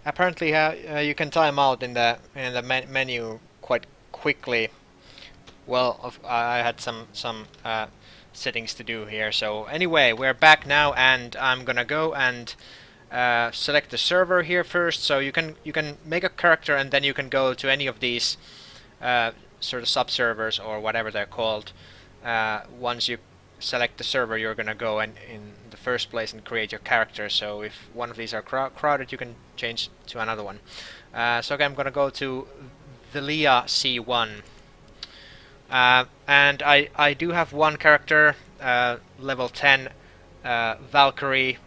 apparently you can time out in the menu quite quickly. Well, I had some settings to do here. So anyway, we're back now, and I'm gonna go and select the server here first. So you can make a character, and then you can go to any of these sort of subservers or whatever they're called. Once you select the server, you're gonna go and in the first place and create your character. So if one of these are crowded, you can change to another one. So okay, I'm gonna go to the Leah C1. And I do have one character, level 10, Valkyrie.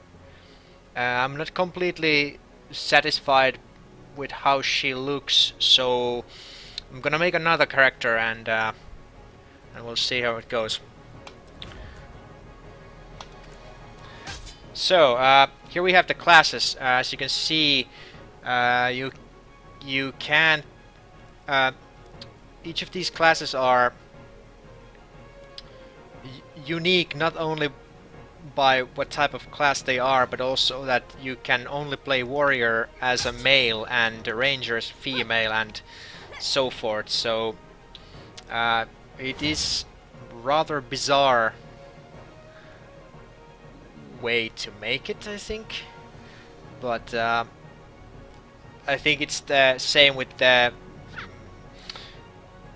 I'm not completely satisfied with how she looks, so I'm gonna make another character, and we'll see how it goes. So here we have the classes. As you can see, you can each of these classes are unique not only by what type of class they are, but also that you can only play warrior as a male and ranger as female and so forth. So it is rather bizarre way to make it, I think. But I think it's the same with the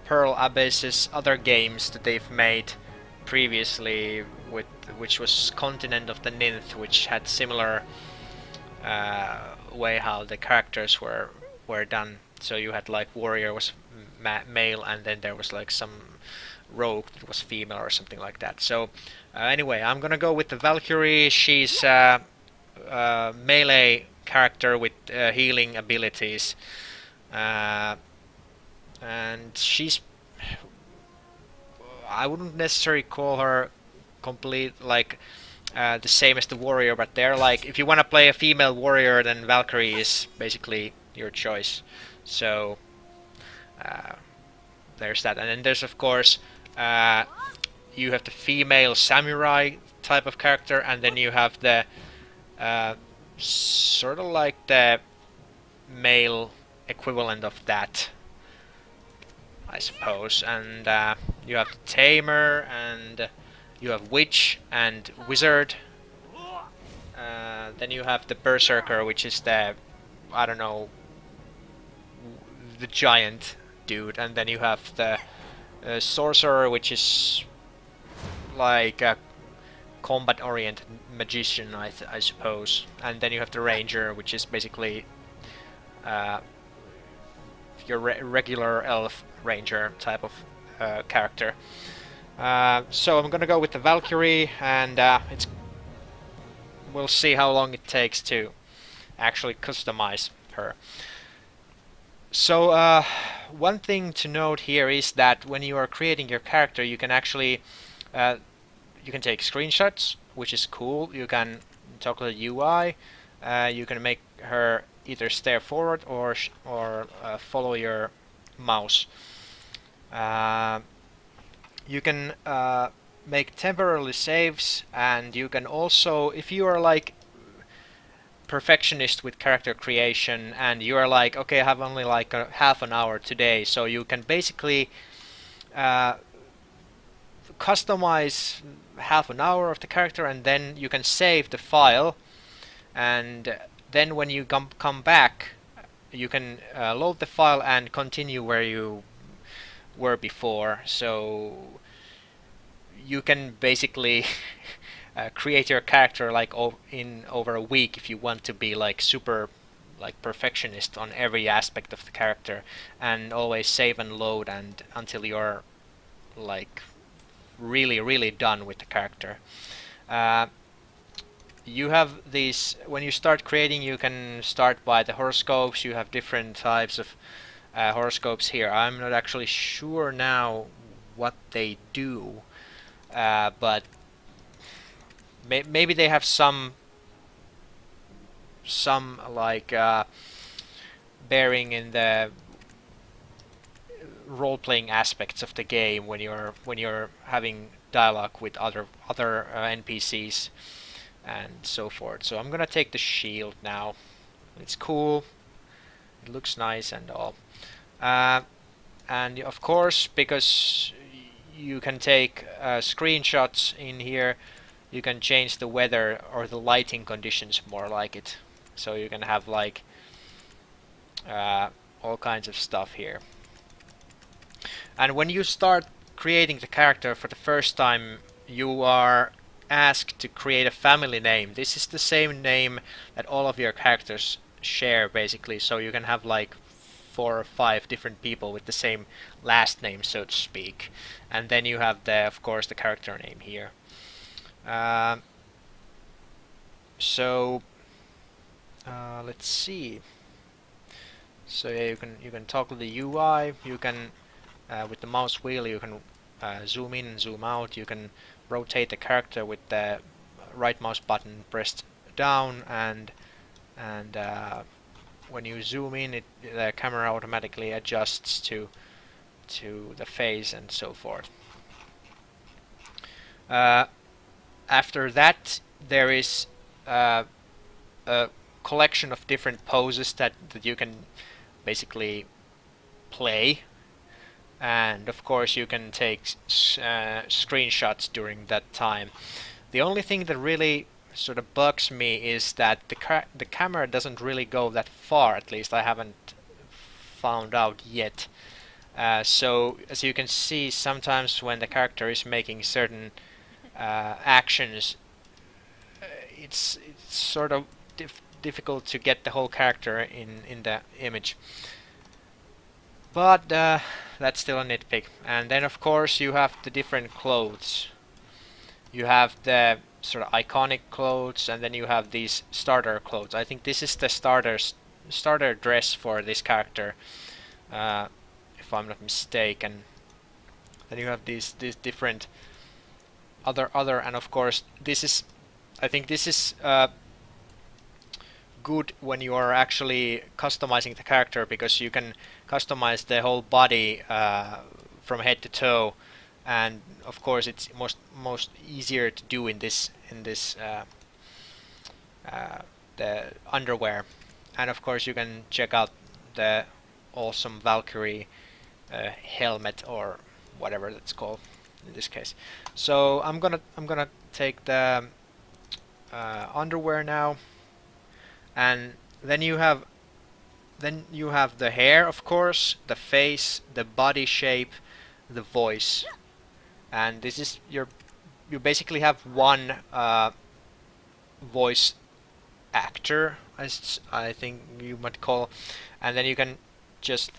Pearl Abyss's other games that they've made previously, with which was Continent of the Ninth, which had similar way how the characters were done. So you had like warrior was male, and then there was like some rogue that was female or something like that. So anyway, I'm gonna go with the Valkyrie. She's a melee character with healing abilities, and she's, I wouldn't necessarily call her complete like the same as the warrior, but they're like, if you want to play a female warrior, then Valkyrie is basically your choice. So there's that, and then there's of course you have the female samurai type of character, and then you have the sort of like the male equivalent of that, I suppose. And you have the tamer, and you have witch and wizard. Then you have the berserker, which is the, I don't know, the giant dude. And then you have the sorcerer, which is like a combat-oriented magician, I suppose. And then you have the ranger, which is basically your regular elf ranger type of character. So I'm gonna go with the Valkyrie, and we'll see how long it takes to actually customize her. So one thing to note here is that when you are creating your character, you can actually you can take screenshots, which is cool. You can talk to the UI. You can make her either stare forward or follow your mouse. You can make temporary saves, and you can also, if you are like perfectionist with character creation and you are like, okay, I have only like a half an hour today, so you can basically customize half an hour of the character, and then you can save the file, and then when you come back, you can load the file and continue where you were before. So you can basically create your character like in over a week if you want to be like super like perfectionist on every aspect of the character, and always save and load and until you're like really done with the character. You have these, when you start creating, you can start by the horoscopes. You have different types of horoscopes here. I'm not actually sure now what they do, but maybe they have some like bearing in the role-playing aspects of the game when you're having dialogue with other NPCs and so forth. So I'm gonna take the shield now. It's cool. it looks nice and all. And of course, because you can take screenshots in here, you can change the weather or the lighting conditions more like it. So you can have like all kinds of stuff here. And when you start creating the character for the first time, you are asked to create a family name. This is the same name that all of your characters share basically, so you can have like 4 or 5 different people with the same last name, so to speak. And then you have the, of course, the character name here. Let's see. So yeah, you can toggle the UI. You can with the mouse wheel you can zoom in and zoom out. You can rotate the character with the right mouse button pressed down, and when you zoom in, the camera automatically adjusts to the face and so forth. After that, there is a collection of different poses that you can basically play, and of course you can take screenshots during that time. The only thing that really sort of bugs me is that the camera doesn't really go that far. At least I haven't found out yet. So as you can see, sometimes when the character is making certain actions, it's sort of difficult to get the whole character in the image. But that's still a nitpick. And then of course you have the different clothes. You have the sort of iconic clothes, and then you have these starter clothes. I think this is the starter dress for this character, if I'm not mistaken. Then you have these different other, and of course this is, I think this is good when you are actually customizing the character, because you can customize the whole body from head to toe, and of course it's most easier to do in this the underwear. And of course you can check out the awesome Valkyrie helmet, or whatever that's called in this case. So I'm gonna take the underwear now, and then you have the hair, of course, the face, the body shape, the voice, and this is you basically have one voice actor, as I think you might call, and then you can just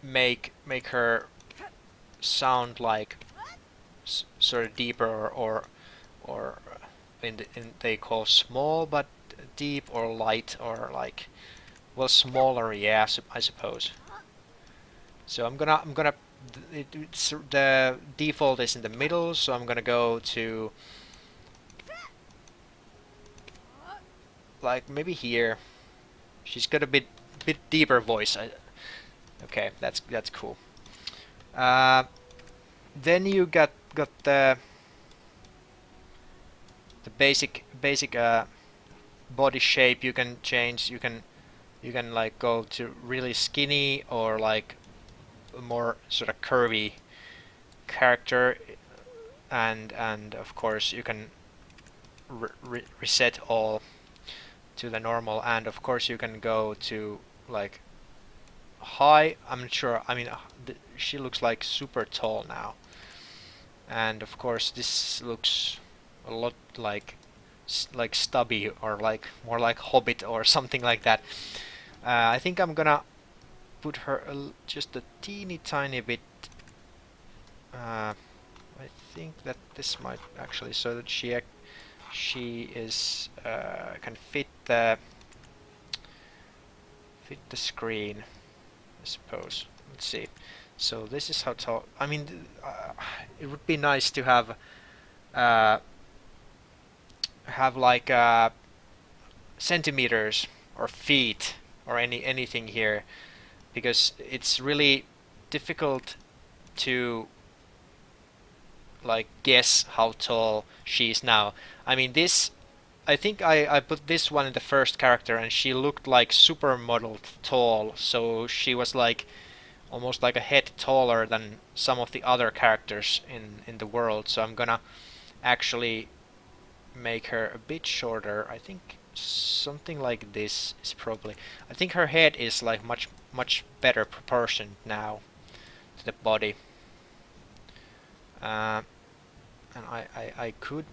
make her sound like sort of deeper, or they call small but deep, or light, or like, well, smaller, yeah, I suppose. So I'm gonna the default is in the middle, so I'm gonna go to like maybe here. She's got a bit deeper voice. Okay, that's cool. Then you got the basic body shape. You can change. You can like go to really skinny, or like a more sort of curvy character, and of course you can reset all to the normal, and of course you can go to like high. I'm not sure. I mean, she looks like super tall now, and of course this looks a lot like Stubby, or like more like Hobbit or something like that. I think I'm gonna put her just a teeny tiny bit. I think that this might actually, so that she is can fit the screen, I suppose. Let's see. So this is how tall. I mean, it would be nice to have like centimeters or feet or anything here, because it's really difficult to like guess how tall she is now. I mean, this I think I put this one in the first character, and she looked like supermodel tall, so she was like almost like a head taller than some of the other characters in the world. So I'm gonna actually make her a bit shorter. I think something like this is probably. I think her head is like much better proportioned now to the body. Uh, and I could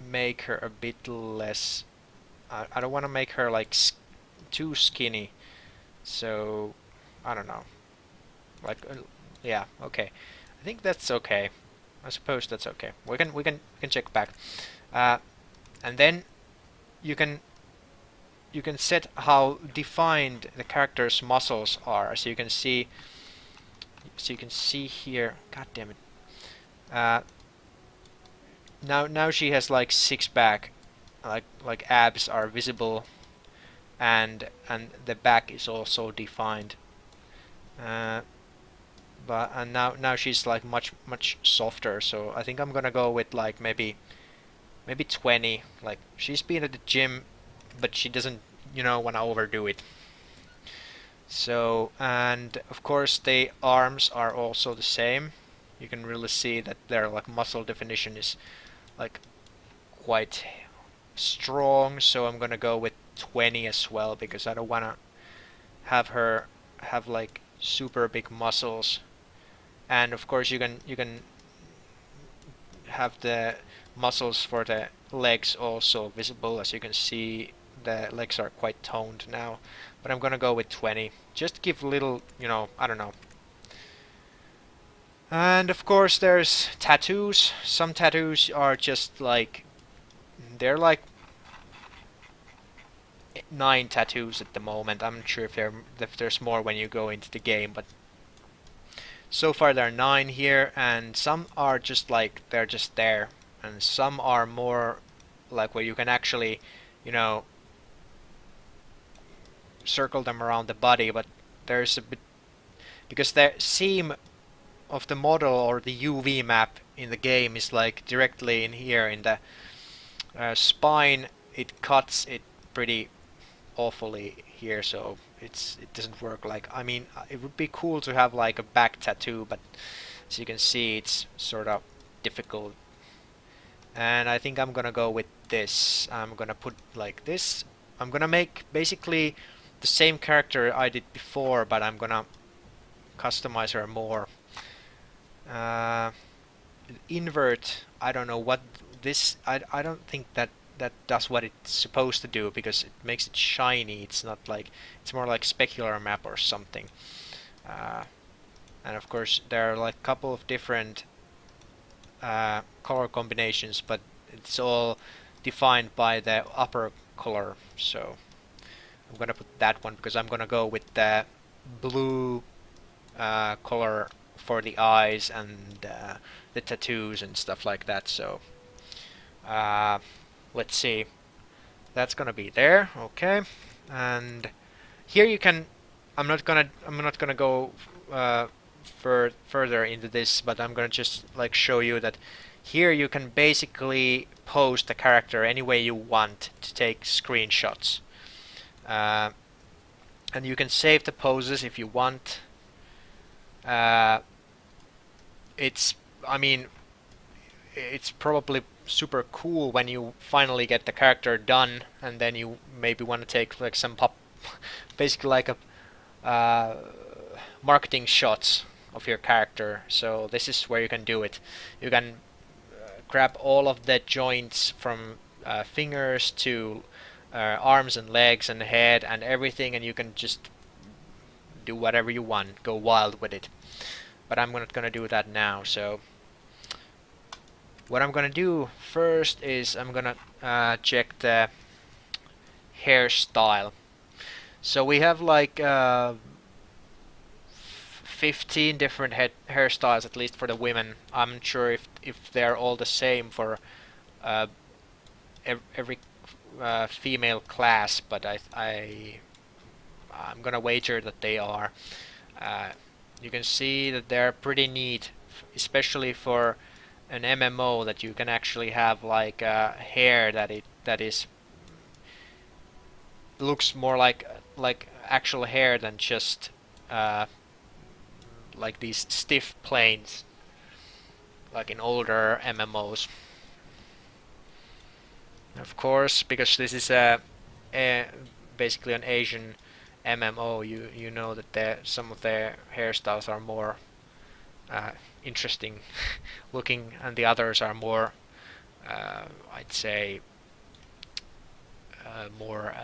make her a bit less. I don't want to make her like too skinny. So I don't know. Like yeah, okay. I think that's okay. I suppose that's okay. We can check back. Uh, and then you can set how defined the character's muscles are. So you can see here. God damn it. Uh, now she has like six pack, like abs are visible, and the back is also defined. But and now she's like much softer. So I think I'm gonna go with like maybe 20. Like she's been at the gym, but she doesn't want to overdo it. So, and of course the arms are also the same. You can really see that their like muscle definition is like quite strong. So I'm gonna go with 20 as well, because I don't wanna have her have like super big muscles. And of course you can have the muscles for the legs also visible. As you can see, the legs are quite toned now, but I'm gonna go with 20. Just give little, I don't know. And of course there's tattoos. Some tattoos are just like, they're like 9 tattoos at the moment. I'm not sure if there's more when you go into the game, but so far there are 9 here, and some are just like they're just there, and some are more like where you can actually, circle them around the body. But there's a bit, because the seam of the model or the UV map in the game is like directly in here in the spine. It cuts it pretty awfully here, so it doesn't work. Like, I mean, it would be cool to have like a back tattoo, but as you can see, it's sort of difficult. And I think I'm gonna go with this. I'm gonna put like this. I'm gonna make basically the same character I did before, but I'm gonna customize her more. Invert, I don't know what this, I don't think that does what it's supposed to do, because it makes it shiny. It's not like, it's more like specular map or something. And of course there are like a couple of different color combinations, but it's all defined by the upper color. So I'm gonna put that one, because I'm gonna go with the blue color for the eyes and the tattoos and stuff like that. So let's see, that's gonna be there. Okay, and here you can, I'm not gonna go further into this, but I'm gonna just like show you that here you can basically pose the character any way you want to take screenshots, and you can save the poses if you want. It's, I mean, it's probably super cool when you finally get the character done, and then you maybe want to take like some basically like a marketing shots of your character. So this is where you can do it. You can grab all of the joints from fingers to arms and legs and head and everything, and you can just do whatever you want, go wild with it. But I'm not gonna do that now. So what I'm gonna do first is I'm gonna check the hairstyle. So we have like 15 different hairstyles, at least for the women. I'm not sure if they're all the same for every female class, but I'm gonna wager that they are. You can see that they're pretty neat, especially for an MMO, that you can actually have like hair that that is looks more like actual hair than just like these stiff planes like in older MMOs. Of course, because this is a basically an Asian MMO, you know that some of their hairstyles are more interesting looking, and the others are more, I'd say, more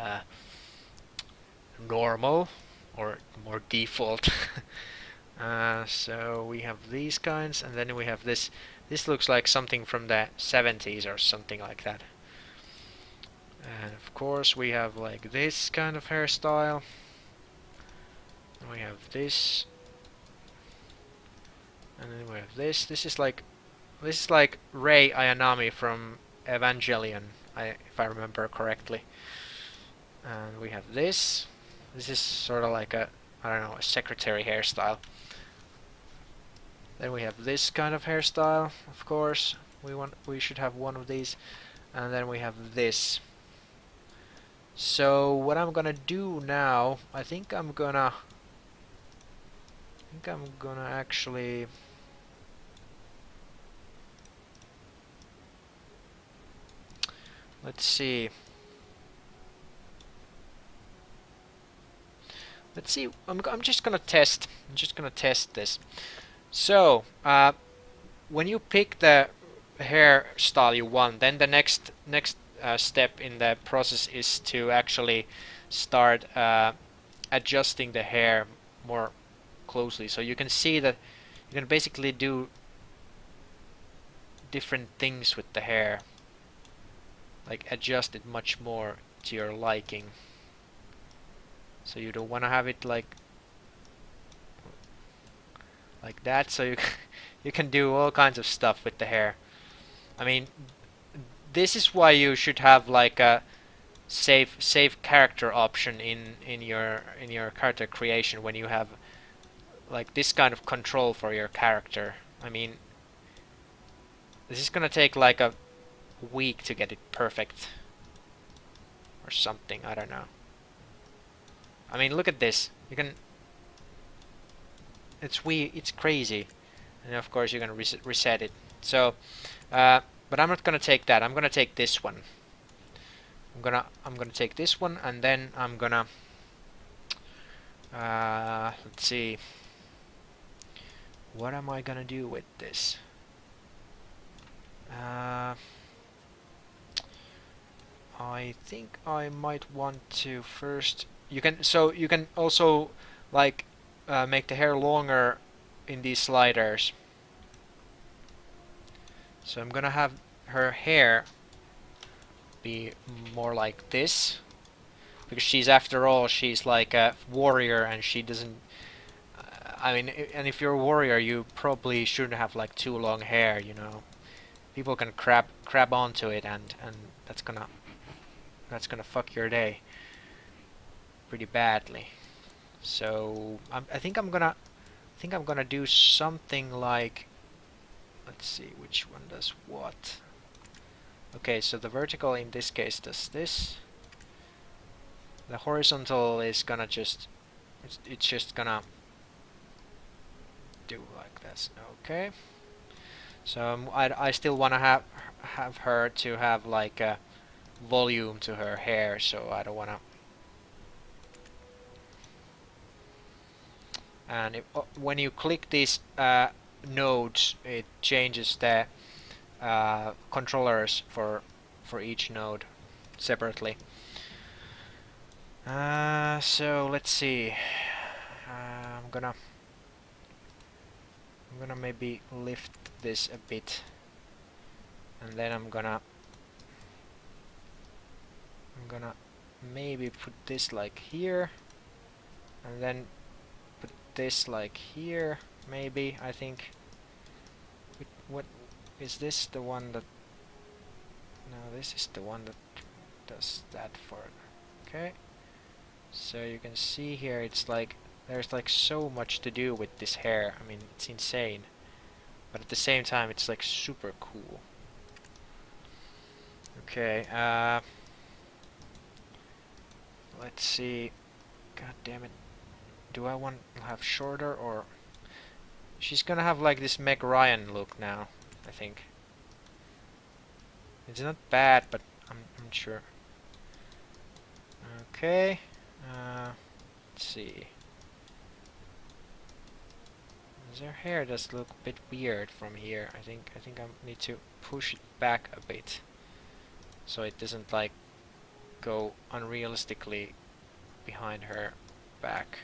normal or more default. So we have these kinds, and then we have this. This looks like something from the 70s or something like that. And of course we have like this kind of hairstyle. And we have this. And then we have this. This is like Rei Ayanami from Evangelion, if I remember correctly. And we have this. This is sort of like a, I don't know, a secretary hairstyle. Then we have this kind of hairstyle, of course. We should have one of these. And then we have this. So what I'm gonna do now, I think I'm gonna actually let's see. I'm just gonna test. I'm just gonna test this. So, when you pick the hairstyle you want, then the next step in the process is to actually start adjusting the hair more closely. So you can see that you can basically do different things with the hair, like adjust it much more to your liking. So you don't want to have it like that, so you can do all kinds of stuff with the hair. I mean, this is why you should have like a save character option in your character creation, when you have like this kind of control for your character. I mean, this is gonna take like a week to get it perfect or something, I don't know. I mean, look at this. You can, it's crazy, and of course you're gonna reset it. So, but I'm not gonna take that. I'm gonna take this one. I'm gonna take this one, and then I'm gonna let's see. What am I gonna do with this? I think I might want to first. You can also like make the hair longer in these sliders. So I'm gonna have her hair be more like this, because after all she's like a warrior, and she doesn't. I mean, and if you're a warrior, you probably shouldn't have like too long hair. You know, people can grab onto it, and that's gonna fuck your day pretty badly. So I think I'm gonna do something like, let's see which one does what. Okay, so the vertical in this case does this. The horizontal is gonna just it's just gonna do like this. Okay. So I still wanna have her to have like a volume to her hair, so I don't wanna. And if, when you click these nodes, it changes the controllers for each node separately. So let's see. I'm gonna maybe lift this a bit, and then I'm gonna maybe put this like here, and then put this like here, maybe. I think. What is this? The one that? No, this is the one that does that for it. Okay. So you can see here, it's like there's like so much to do with this hair. I mean, it's insane, but at the same time, it's like super cool. Okay, let's see. God damn it. Do I want to have shorter or... She's gonna have like this Meg Ryan look now, I think. It's not bad, but I'm not sure. Okay. Let's see. Her hair does look a bit weird from here. I think I need to push it back a bit, so it doesn't like go unrealistically behind her back.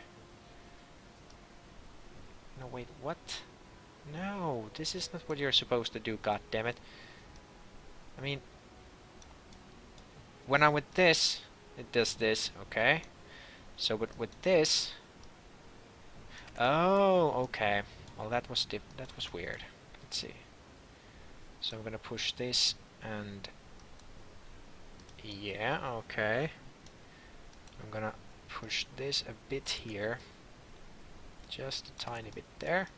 No, wait, what? No, this is not what you're supposed to do, god damn it. I mean, when I'm with this, it does this, okay? So with this... Oh, okay. Well, that was weird. Let's see. So I'm gonna push this and... Yeah, okay. I'm gonna push this a bit here. Just a tiny bit there.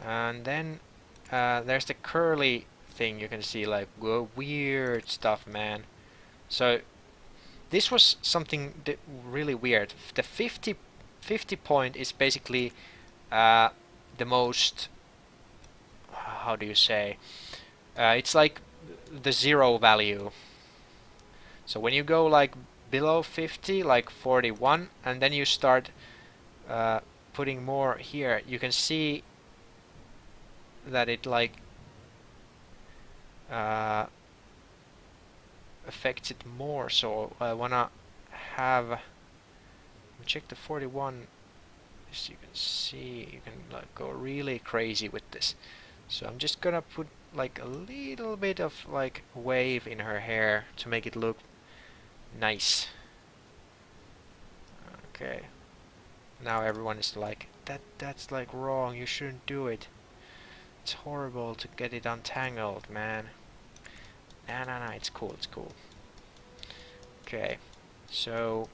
And then there's the curly thing you can see, like, whoa, weird stuff, man. So this was something really weird. The 50 point is basically the most, how do you say, it's like the zero value. So when you go like below 50, like 41, and then you start putting more here, you can see that it like affects it more. So I wanna have, check the 41. As you can see, you can like go really crazy with this. So I'm just gonna put like a little bit of like wave in her hair to make it look nice. Okay. Now everyone is like, that's like wrong, you shouldn't do it. It's horrible to get it untangled, man. Nah, it's cool, it's cool. Okay, so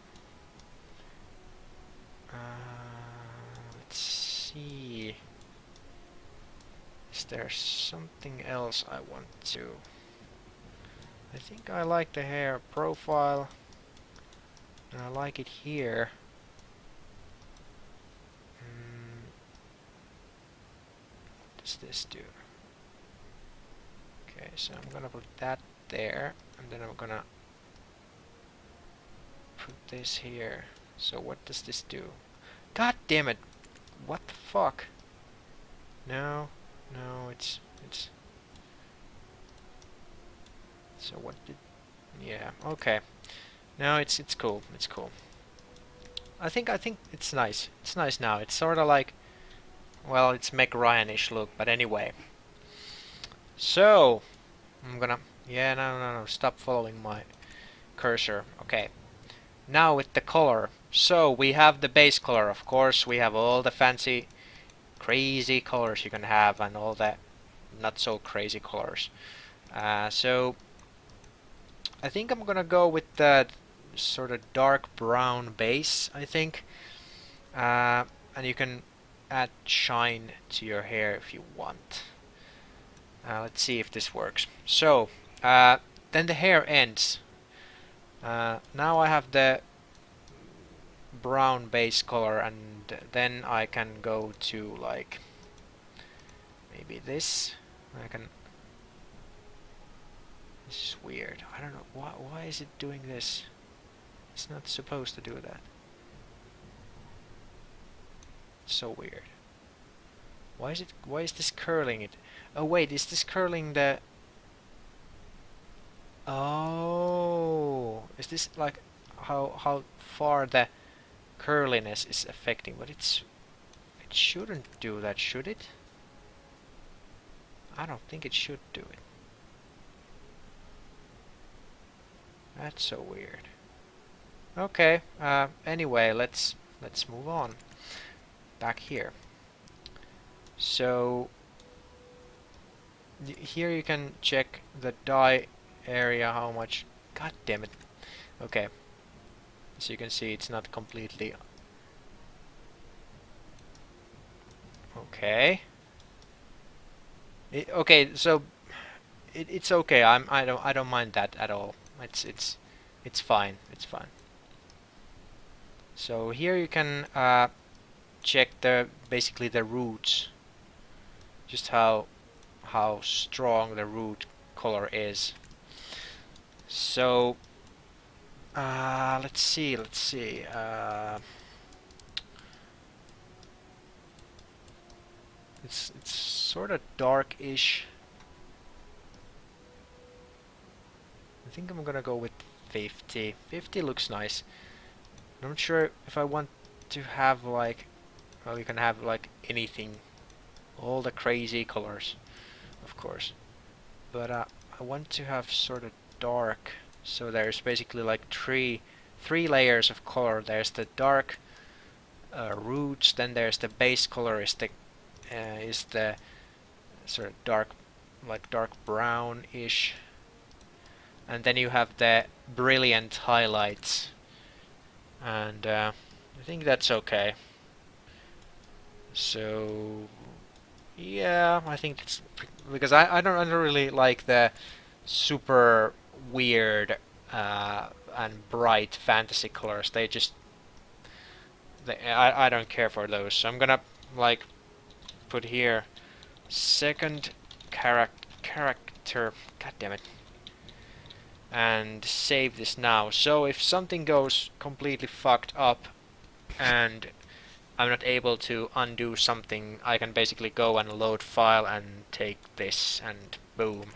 let's see. Is there something else I want to... I think I like the hair profile, and I like it here. What does this do? Okay, so I'm gonna put that there, and then I'm gonna put this here. So what does this do? God damn it! What the fuck? No, it's... So what did... Yeah, okay. No, it's cool. It's cool. I think it's nice. It's nice now. It's sort of like, well, it's Meg Ryan-ish look, but anyway. So I'm gonna... Yeah, no. Stop following my cursor. Okay. Now with the color. So we have the base color, of course. We have all the fancy, crazy colors you can have, and all that not so crazy colors. So I think I'm gonna go with that sort of dark brown base, I think. And you can add shine to your hair if you want. Let's see if this works. So then the hair ends. Now I have the brown base color, and then I can go to like maybe this. I can... This is weird. I don't know why is it doing this. It's not supposed to do that. It's so weird. Why is this curling it? Oh wait, is this curling the... Oh, is this like how far the curliness is affecting? But it shouldn't do that, should it? I don't think it should do it. That's so weird. Okay, anyway, let's move on. Back here. So here you can check the dye area, how much... God damn it. Okay. So you can see it's not completely... Okay. Okay, so it's okay. I don't mind that at all. It's fine. It's fine. So here you can check the basically the roots, just how strong the root color is. So let's see. It's sort of dark-ish. I think I'm gonna go with 50. 50 looks nice. I'm not sure if I want to have like, well, you can have like anything, all the crazy colors, of course. But I want to have sort of dark. So there's basically like three layers of color. There's the dark roots, then there's the base color is the sort of dark, like dark brown-ish, and then you have the brilliant highlights, and I think that's okay. So yeah, I think it's because I don't really like the super weird and bright fantasy colors. I don't care for those. So I'm gonna like put here second character. God damn it. And save this now. So if something goes completely fucked up and I'm not able to undo something, I can basically go and load file and take this, and boom,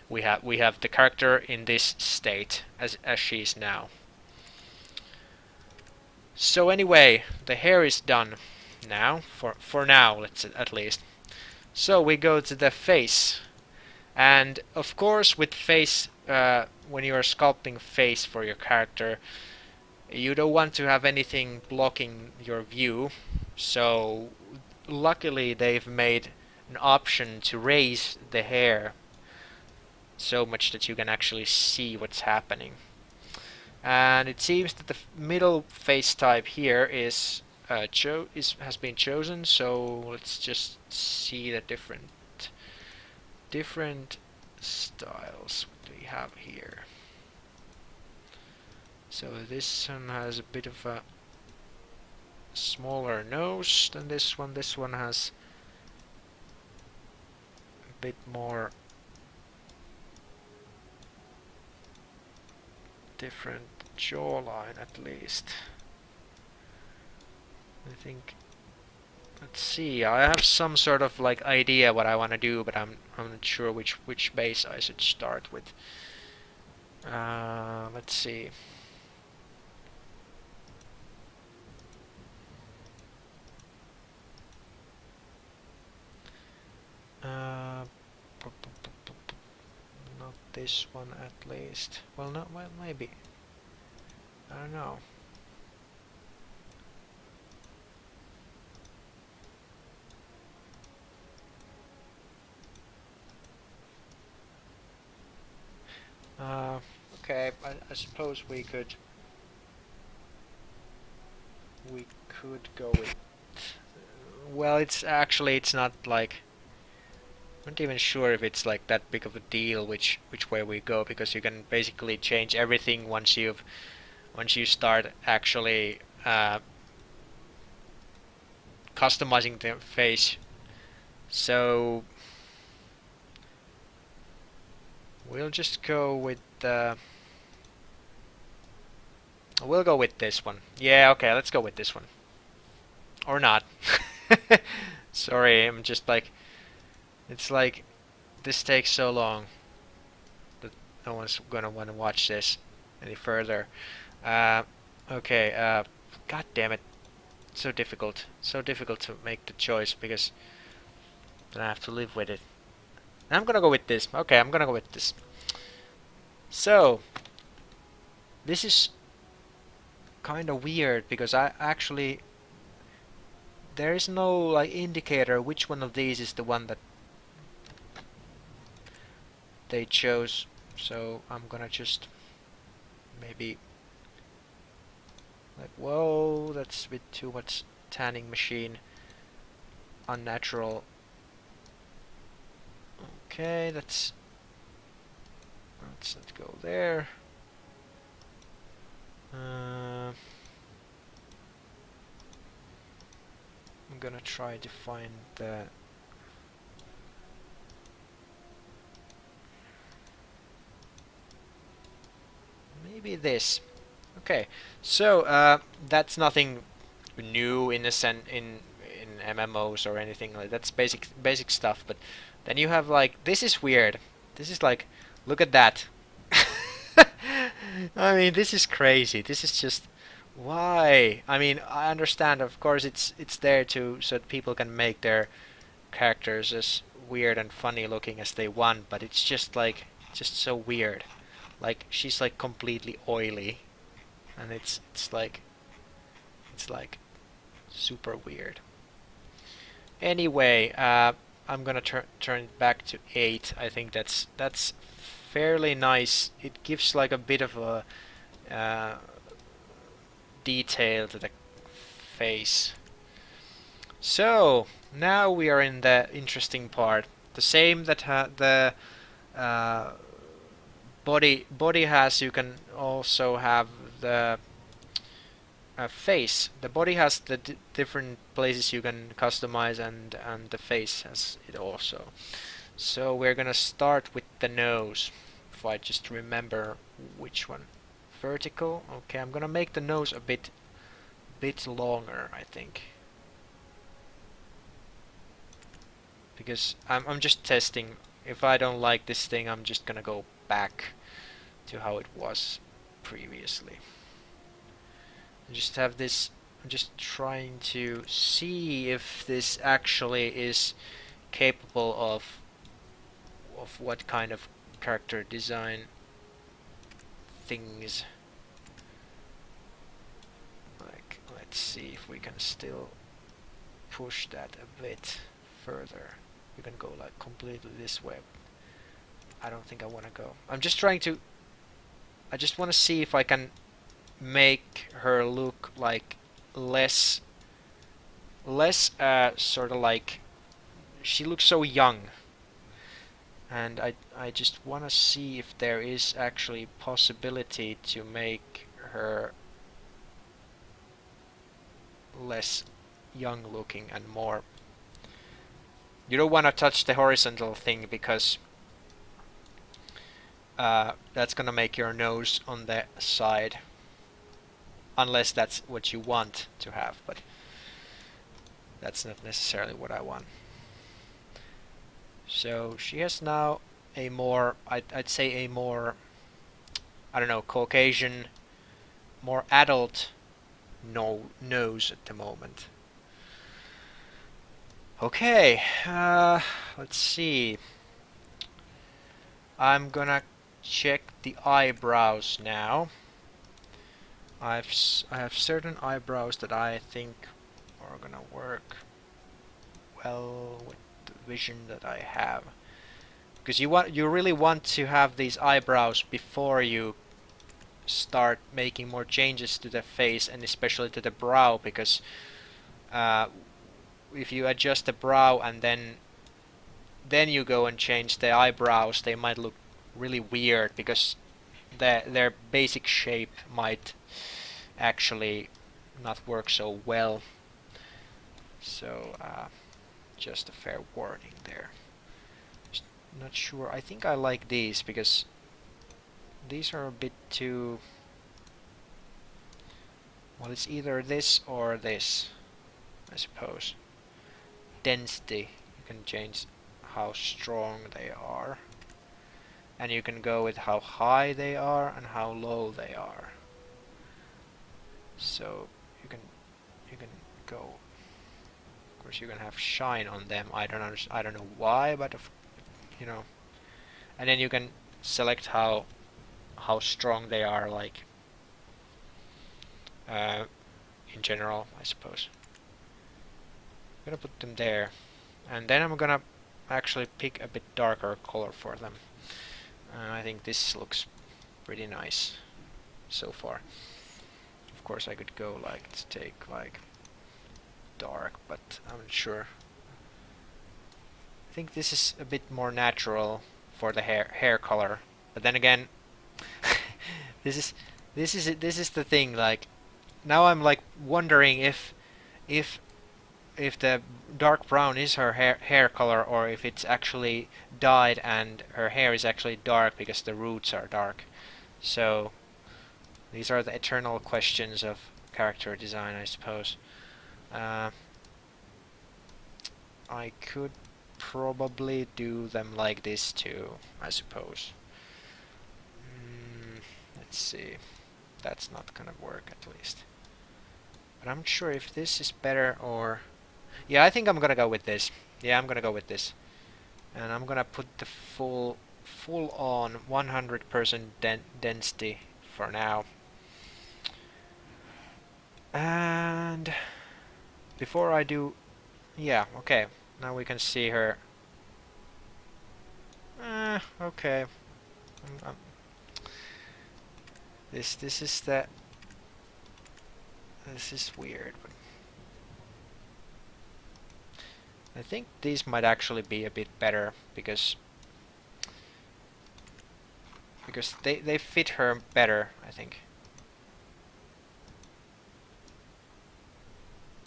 we have the character in this state as she is now. So anyway, the hair is done now, for now, at least. So we go to the face, and of course with face, when you are sculpting face for your character, you don't want to have anything blocking your view, so luckily they've made an option to raise the hair so much that you can actually see what's happening. And it seems that the middle face type here has been chosen, so let's just see the different styles. What do we have here? So this one has a bit of a smaller nose than this one. This one has a bit more different jawline, at least. I think. Let's see. I have some sort of like idea what I want to do, but I'm not sure which base I should start with. Let's see. Not this one at least. Well, not well, maybe. I don't know. Okay, I suppose we could go with. Well, it's not like. I'm not even sure if it's like that big of a deal which way we go, because you can basically change everything once you start actually customizing the face. So we'll just go with we'll go with this one. Yeah, okay, let's go with this one. Or not. Sorry, I'm just like, it's like this takes so long that no one's gonna want to watch this any further. Okay, god damn it. So difficult to make the choice, because then I have to live with it. I'm gonna go with this. Okay, I'm gonna go with this. So this is kind of weird, because I actually there is no like indicator which one of these is the one that they chose. So I'm gonna just maybe like, whoa, that's a bit too much tanning machine. Unnatural. Okay, that's Let's not go there. I'm gonna try to find the... maybe this. Okay, so that's nothing new in MMOs or anything like that's basic stuff. But then you have like, this is weird. This is like, look at that. I mean, this is crazy. This is just, why? I mean, I understand. Of course, it's there to so that people can make their characters as weird and funny looking as they want. But it's just like, just so weird. Like, she's like completely oily, and it's like super weird. Anyway, I'm gonna turn it back to 8. I think that's fairly nice. It gives like a bit of a detail to the face. So now we are in the interesting part. The same that the body has, you can also have the face. The body has the different places you can customize, and the face has it also. So we're gonna start with the nose. If I just remember which one. Vertical. Okay, I'm gonna make the nose a bit longer, I think. Because I'm just testing. If I don't like this thing, I'm just gonna go back to how it was previously. I just have this. I'm just trying to see if this actually is capable of what kind of character design things. Like, let's see if we can still push that a bit further. We can go like completely this way. I don't think I want to go. I'm just trying to. I just want to see if I can make her look like less sort of like, she looks so young, and I just want to see if there is actually possibility to make her less young looking and more. You don't want to touch the horizontal thing, because that's gonna make your nose on the side, unless that's what you want to have, but that's not necessarily what I want. So she has now a more, I'd say a more, I don't know, Caucasian, more adult nose at the moment. Okay, let's see. I'm gonna check the eyebrows now. I have certain eyebrows that I think are gonna work well with the vision that I have, because you really want to have these eyebrows before you start making more changes to the face, and especially to the brow, because if you adjust the brow and then you go and change the eyebrows, they might look really weird, because their basic shape might actually not work so well. So just a fair warning there. Just not sure. I think I like these, because these are a bit too, well, it's either this or this, I suppose. Density, you can change how strong they are, and you can go with how high they are and how low they are. So you can go. Of course, you can have shine on them. I don't know why, but you know. And then you can select how strong they are, like in general, I suppose. I'm gonna put them there, and then I'm gonna actually pick a bit darker color for them. I think this looks pretty nice so far. Of course, I could go like, let's take like dark, but I'm not sure. I think this is a bit more natural for the hair color. But then again, this is this is the thing. Like now, I'm like wondering if if the dark brown is her hair color, or if it's actually dyed and her hair is actually dark because the roots are dark. So these are the eternal questions of character design, I suppose. Uh, I could probably do them like this too, I suppose. Let's see. That's not gonna work, at least. But I'm not sure if this is better or... Yeah, I think I'm gonna go with this. Yeah, I'm gonna go with this. And I'm gonna put the full on 100% density for now. And before I do... Yeah, okay. Now we can see her. Okay. This is the... This is weird, but I think these might actually be a bit better because they fit her better, I think.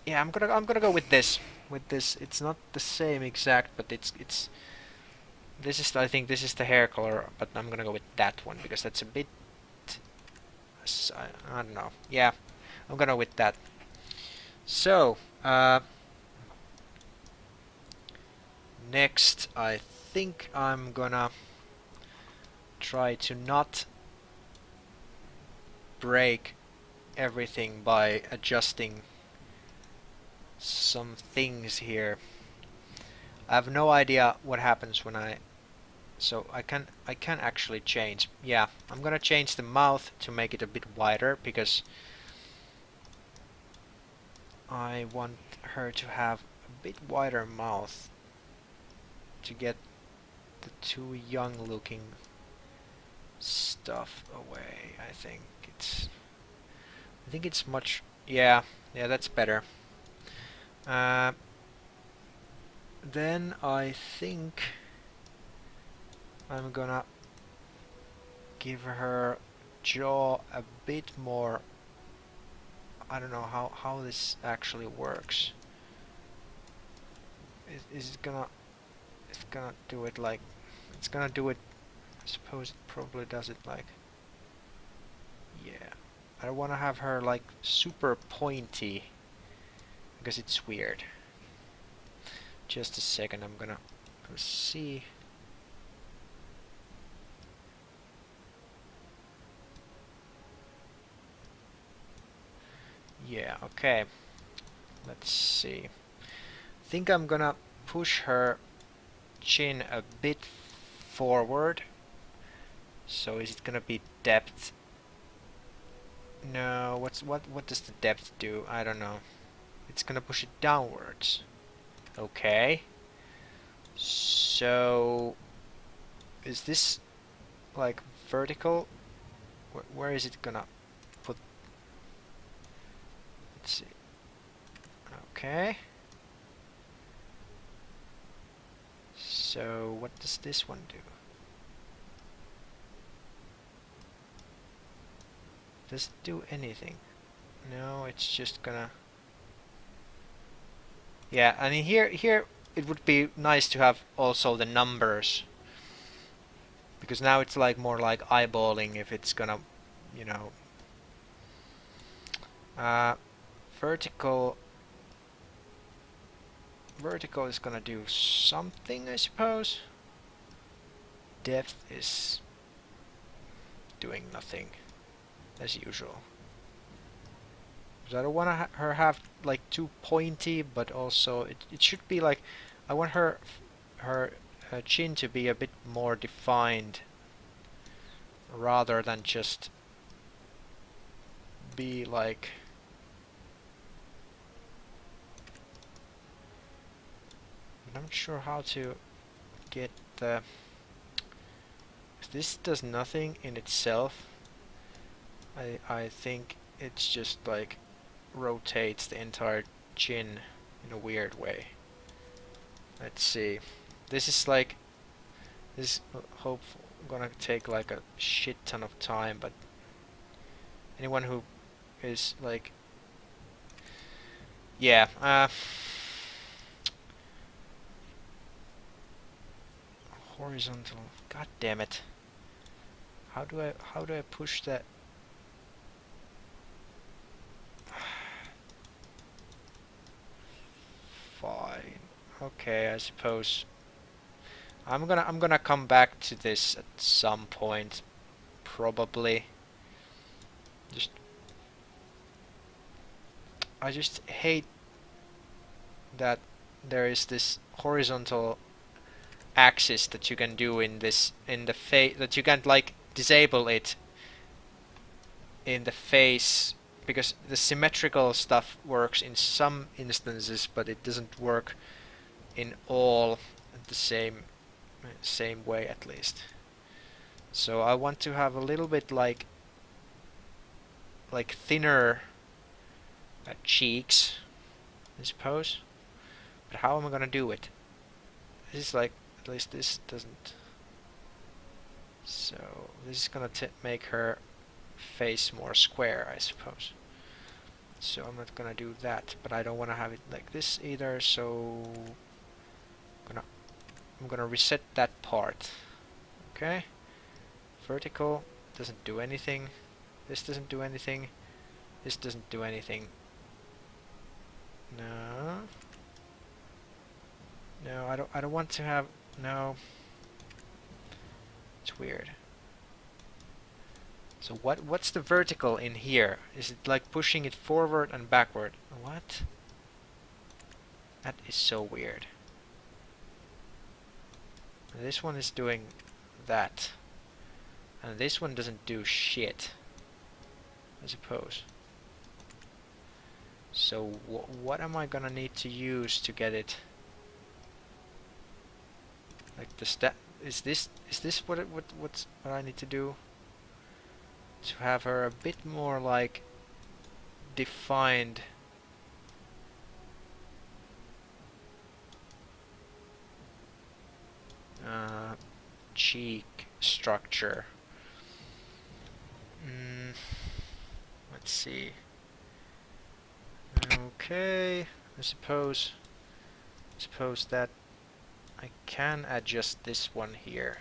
Yeah, I'm gonna go with this. With this, it's not the same exact, but it's this is, I think this is the hair color, but I'm gonna go with that one because that's a bit... I don't know. Yeah, I'm gonna go with that. So, next, I think I'm gonna try to not break everything by adjusting some things here. I have no idea what happens when so I can actually change. Yeah, I'm gonna change the mouth to make it a bit wider because I want her to have a bit wider mouth to get the too young looking stuff away. I think it's much... Yeah, that's better. Then I think I'm gonna give her jaw a bit more... I don't know how this actually works. Is it gonna... It's gonna do it like... It's gonna do it... I suppose it probably does it like... Yeah. I don't wanna have her like super pointy because it's weird. Just a second, I'm gonna see. Yeah, okay. Let's see. I think I'm gonna push her chin a bit forward. So is it gonna be depth? No, what does the depth do? I don't know. It's gonna push it downwards. Okay. So is this like vertical? Where is it gonna put? Let's see. Okay. So what does this one do? Does it do anything? No, it's just gonna... Yeah, I mean here it would be nice to have also the numbers, because now it's like more like eyeballing if it's gonna, you know, vertical is gonna do something, I suppose. Depth is doing nothing as usual. Because I don't want her have like too pointy, but also it should be like, I want her chin to be a bit more defined rather than just be like... I'm not sure how to get the... This does nothing in itself. I think it's just like rotates the entire chin in a weird way. Let's see. This is like... This gonna take like a shit ton of time, but anyone who is like, yeah, horizontal. God damn it! How do I push that? Fine. Okay, I suppose I'm gonna come back to this at some point, probably. Just I just hate that there is this horizontal axis that you can do in this in the face, that you can't like disable it in the face, because the symmetrical stuff works in some instances, but it doesn't work in all the same way, at least. So I want to have a little bit like thinner cheeks, I suppose. But how am I gonna do it? This is like, at least this doesn't. So this is gonna make her face more square, I suppose. So I'm not gonna do that, but I don't want to have it like this either, so I'm gonna reset that part. Okay. Vertical doesn't do anything. This doesn't do anything. This doesn't do anything. No. No, I don't want to have, no. It's weird. So what's the vertical in here? Is it like pushing it forward and backward? What? That is so weird. And this one is doing that. And this one doesn't do shit, I suppose. So what am I gonna need to use to get it? Like the stat is this what I need to do to have her a bit more like defined? Cheek structure. Let's see. Okay, I suppose that I can adjust this one here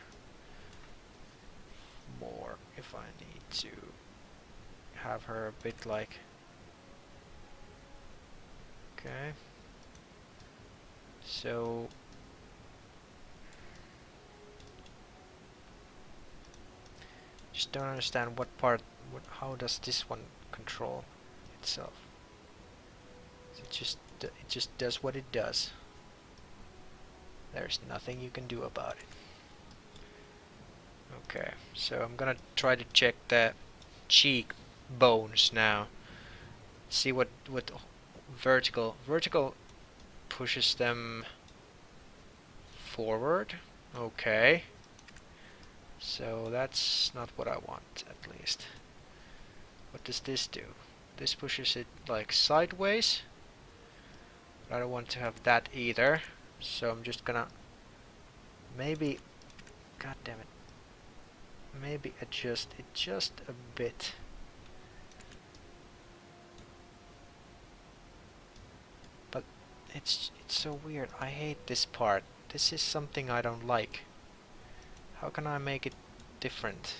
more if I need to have her a bit like, okay, so just don't understand how does this one control itself. It just does what it does. There's nothing you can do about it. Okay, so I'm gonna try to check the cheek bones now. See what vertical pushes them forward. Okay. So that's not what I want, at least. What does this do? This pushes it like sideways. I don't want to have that either. So I'm just gonna maybe, god damn it, maybe adjust it just a bit. But it's so weird. I hate this part. This is something I don't like. How can I make it different?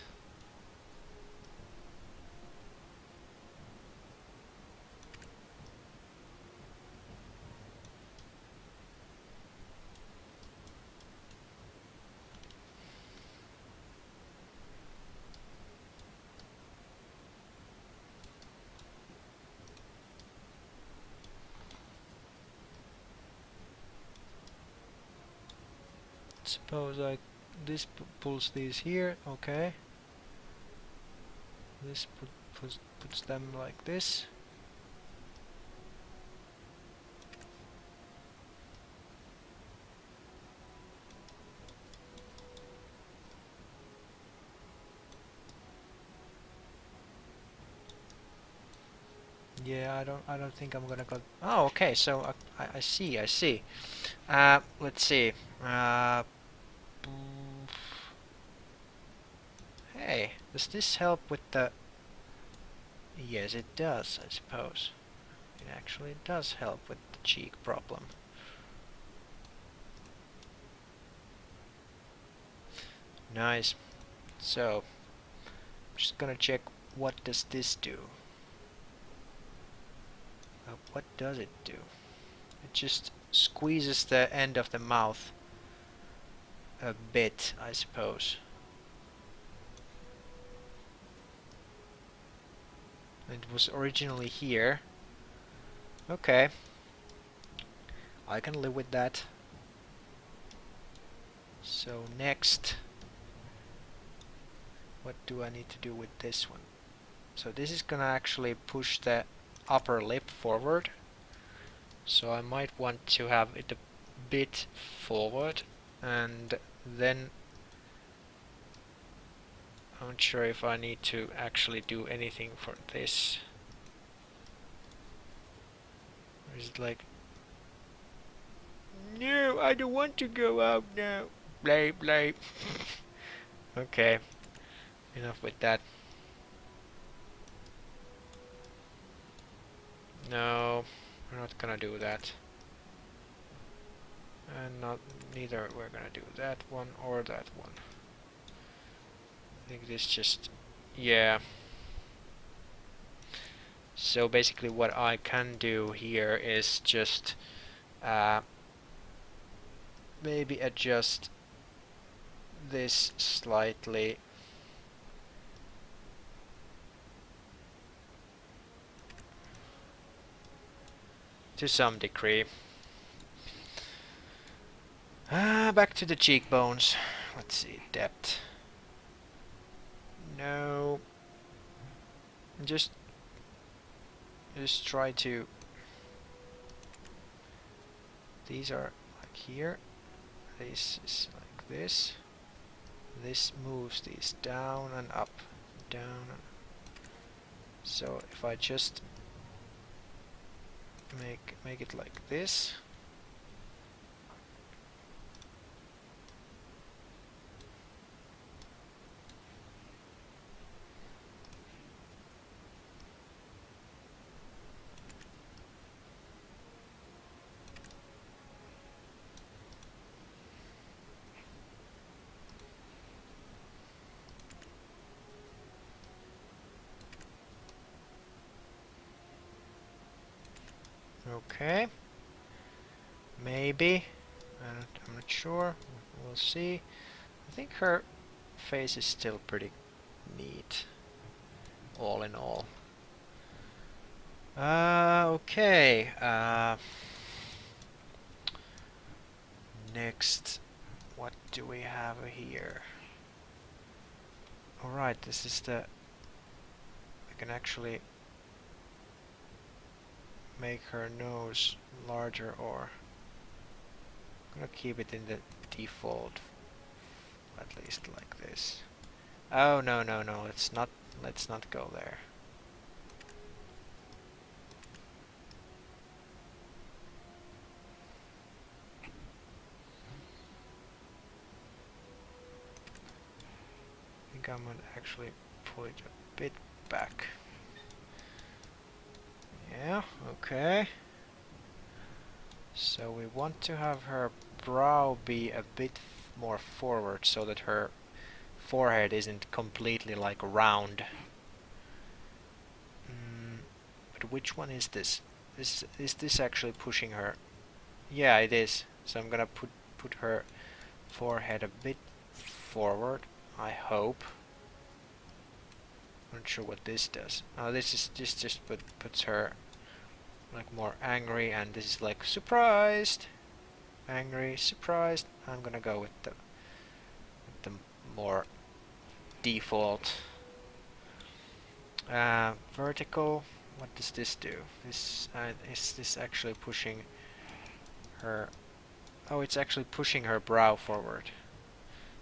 Suppose this pulls these here, okay. This puts them like this. Yeah, I don't think I'm gonna go. Oh, okay. So I see. Let's see. Okay, does this help with the... Yes, it does, I suppose. It actually does help with the cheek problem. Nice. So, I'm just gonna check what does this do. What does it do? It just squeezes the end of the mouth a bit, I suppose. It was originally here. Okay. I can live with that. So next, what do I need to do with this one? So this is gonna actually push the upper lip forward. So I might want to have it a bit forward, and then I'm not sure if I need to actually do anything for this. Or is it like, no, I don't want to go out now. Blay, blay. Okay, enough with that. No, we're not gonna do that. And neither we're gonna do that one or that one. I think this just, yeah. So basically what I can do here is just maybe adjust this slightly. To some degree. Back to the cheekbones. Let's see, depth. No. Just try to... These are like here. This is like this. This moves these down and up. Down. So if I just make it like this. Okay. Maybe. I'm not sure. We'll see. I think her face is still pretty neat. All in all. Okay. Next, what do we have here? Alright, this is the... I can actually make her nose larger, or I'm gonna keep it in the default, at least like this. Oh no, let's not go there. I think I'm gonna actually pull it a bit back. Yeah, okay. So we want to have her brow be a bit more forward so that her forehead isn't completely like round. But which one is this? Is this actually pushing her? Yeah, it is. So I'm gonna put her forehead a bit forward, I hope. Not sure what this does. Oh, this just puts her like more angry, and this is like surprised, angry, surprised. I'm gonna go with the more default. Vertical. What does this do? This is this actually pushing her? Oh, it's actually pushing her brow forward.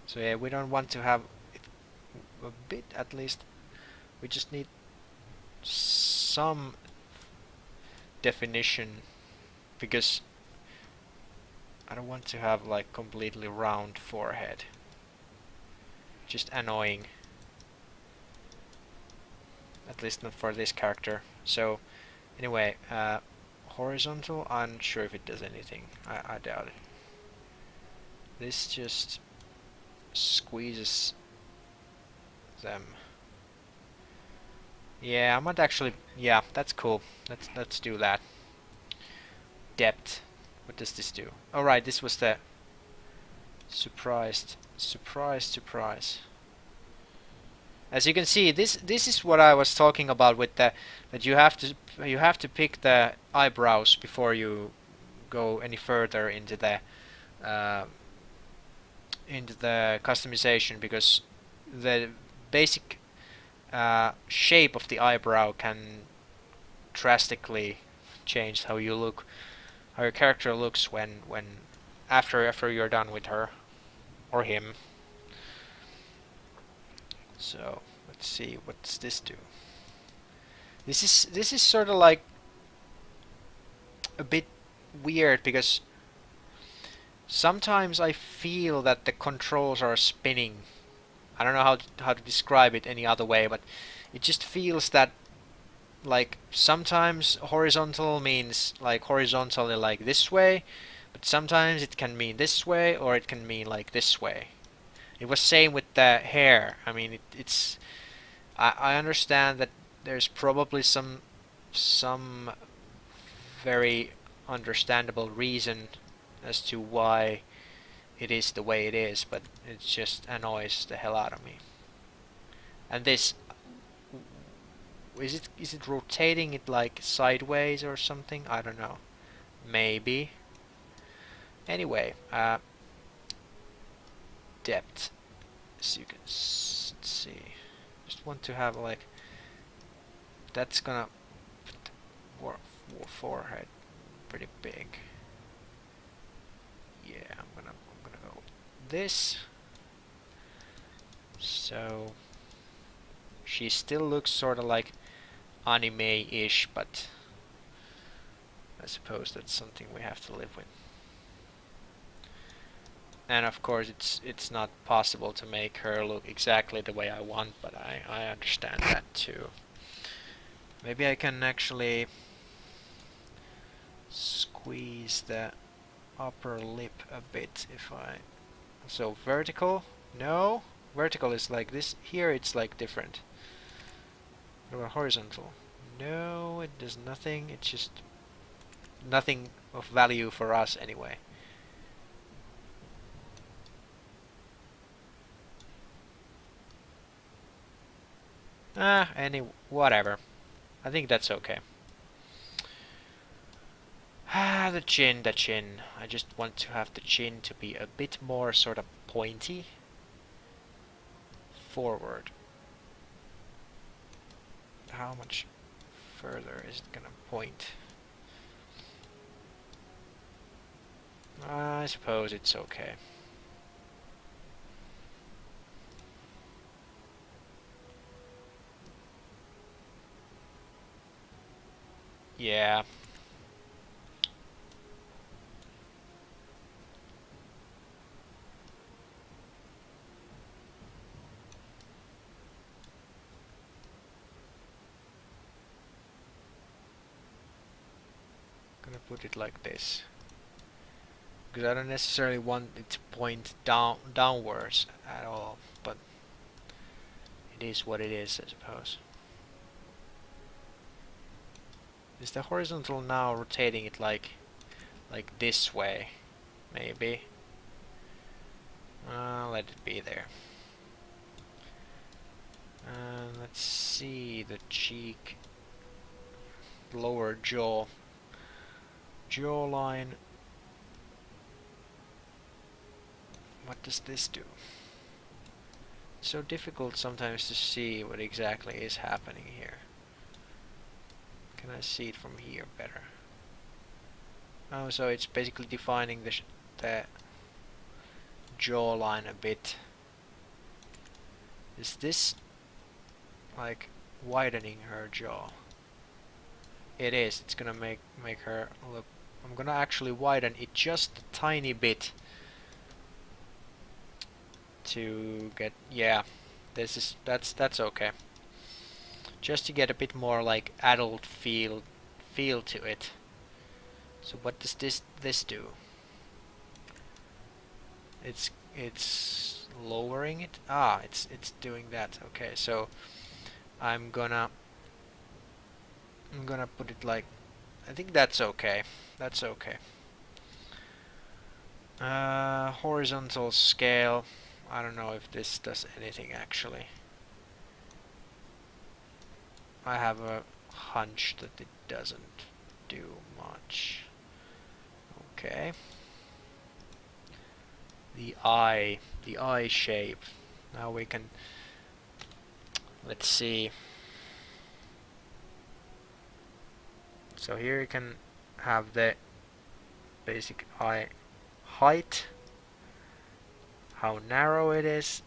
So yeah, we don't want to have it a bit, at least. We just need some definition, because I don't want to have like completely round forehead. Just annoying. At least not for this character. So anyway, horizontal, I'm not sure if it does anything. I doubt it. This just squeezes them. Yeah, I might actually, yeah, that's cool. Let's do that. Depth. What does this do? Oh right, this was the surprise. As you can see, this is what I was talking about with the that you have to pick the eyebrows before you go any further uh, into the customization, because the basic shape of the eyebrow can drastically change how you look, how your character looks when after you're done with her or him. So let's see, what does this do? This is sort of like a bit weird, because sometimes I feel that the controls are spinning. I don't know how to describe it any other way, but it just feels that like sometimes horizontal means like horizontally like this way, but sometimes it can mean this way or it can mean like this way. It was same with the hair. I mean, it's I understand that there's probably some very understandable reason as to why it is the way it is, but it just annoys the hell out of me. And this, is it rotating it like sideways or something? I don't know. Maybe. Anyway, depth. So you can see. Just want to have like that's gonna put forehead pretty big. Yeah, I'm gonna go this. So she still looks sort of like anime-ish, but I suppose that's something we have to live with. And of course it's not possible to make her look exactly the way I want, but I understand that too. Maybe I can actually squeeze the upper lip a bit if I... So vertical? No? Vertical is like this. Here it's like different. What about horizontal? No, it does nothing. It's just nothing of value for us anyway. Whatever. I think that's okay. The chin. I just want to have the chin to be a bit more sort of pointy. Forward. How much further is it gonna point? I suppose it's okay. Yeah. Gonna put it like this, because I don't necessarily want it to point downwards at all, but it is what it is, I suppose. Is the horizontal now rotating it like this way? Maybe. Let it be there. Let's see the cheek, lower jawline. What does this do? It's so difficult sometimes to see what exactly is happening here. Can I see it from here better? Oh, so it's basically defining the jawline a bit. Is this like widening her jaw? It is. It's gonna make her look. I'm gonna actually widen it just a tiny bit to get. Yeah, that's okay. just to get a bit more like adult feel to it. So what does this do? It's lowering it. Ah, it's doing that. Okay, so I'm gonna put it like, I think that's okay. That's okay. Horizontal scale. I don't know if this does anything actually. I have a hunch that it doesn't do much. Okay. The eye shape. Now we can, let's see. So here you can have the basic eye height, how narrow it is,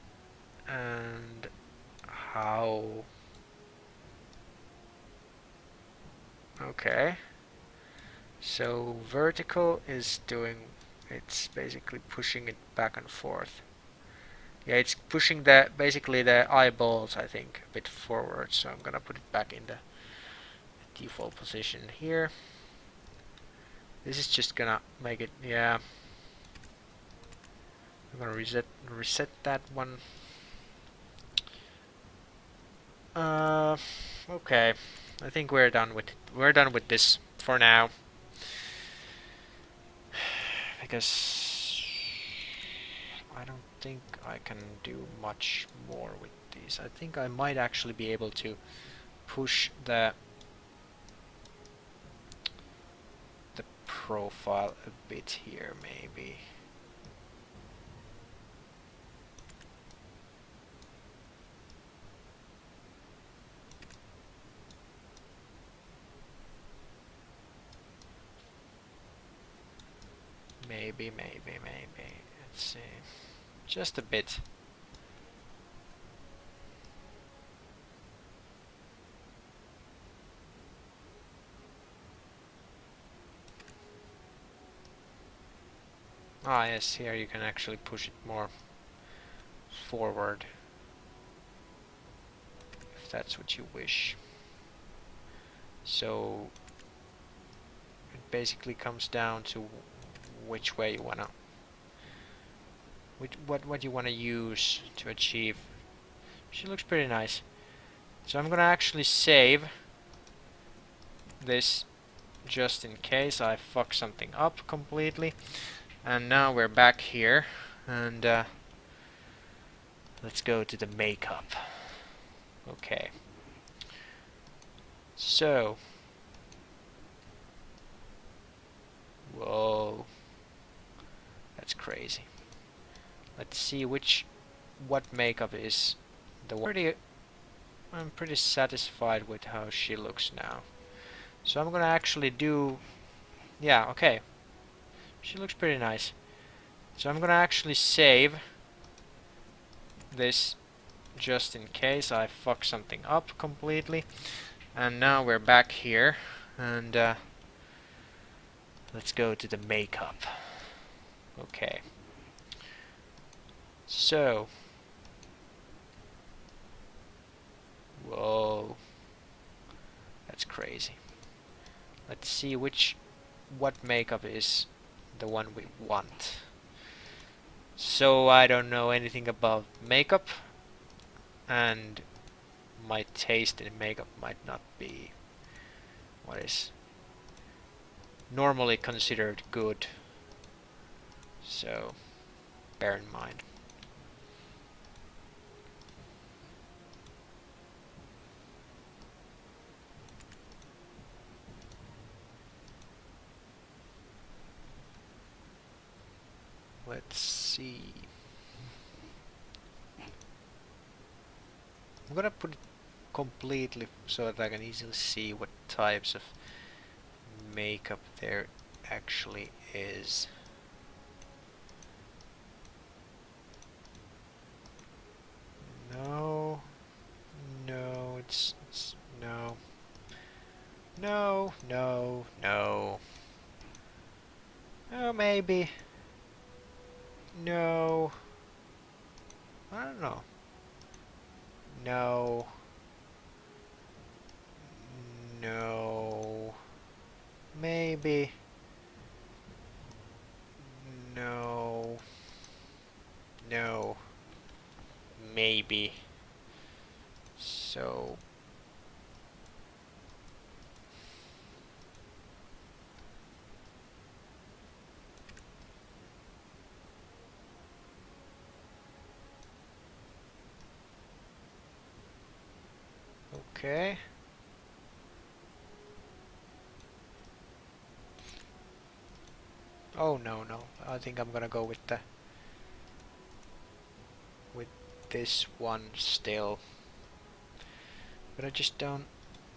and how, okay. So vertical is doing, it's basically pushing it back and forth. Yeah, it's pushing the basically the eyeballs, I think, a bit forward. So I'm gonna put it back in the default position here. This is just gonna make it, yeah. I'm gonna reset that one. Okay. I think we're done with this for now. Because I don't think I can do much more with these. I think I might actually be able to push the profile a bit here, maybe. Maybe. Let's see. Just a bit. Ah, yes, here you can actually push it more forward, if that's what you wish. So it basically comes down to which way you wanna, what you wanna use to achieve. She looks pretty nice. So I'm gonna actually save this just in case I fuck something up completely. And now we're back here, and let's go to the makeup. Okay. So, whoa, that's crazy. Let's see what makeup is the one. I'm pretty satisfied with how she looks now. So I'm gonna actually do, yeah, okay. She looks pretty nice. So I'm gonna actually save this just in case I fuck something up completely. And now we're back here, and let's go to the makeup. Okay. So, whoa, that's crazy. Let's see what makeup is the one we want. So I don't know anything about makeup, and my taste in makeup might not be what is normally considered good. So bear in mind. Let's see. I'm gonna put it completely so that I can easily see what types of makeup there actually is. No, it's no, no. Oh, maybe. No. I don't know. No. No. Maybe. No. No. Maybe. So... Okay. Oh no, no. I think I'm gonna go with this one still. But I just don't...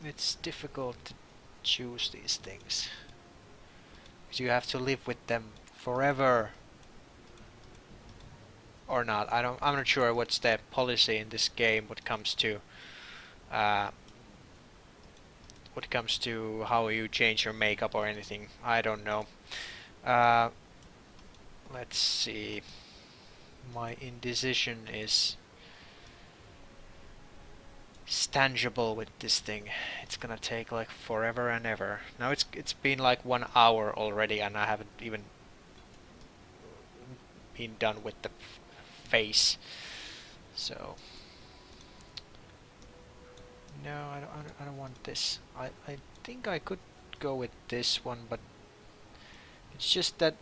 It's difficult to choose these things. Because you have to live with them forever. Or not. I'm not sure what's the policy in this game when it comes to how you change your makeup or anything. I don't know. Let's see. My indecision is tangible with this thing. It's gonna take like forever and ever. Now it's been like 1 hour already and I haven't even been done with the face. So no, I don't want this. I think I could go with this one, but it's just that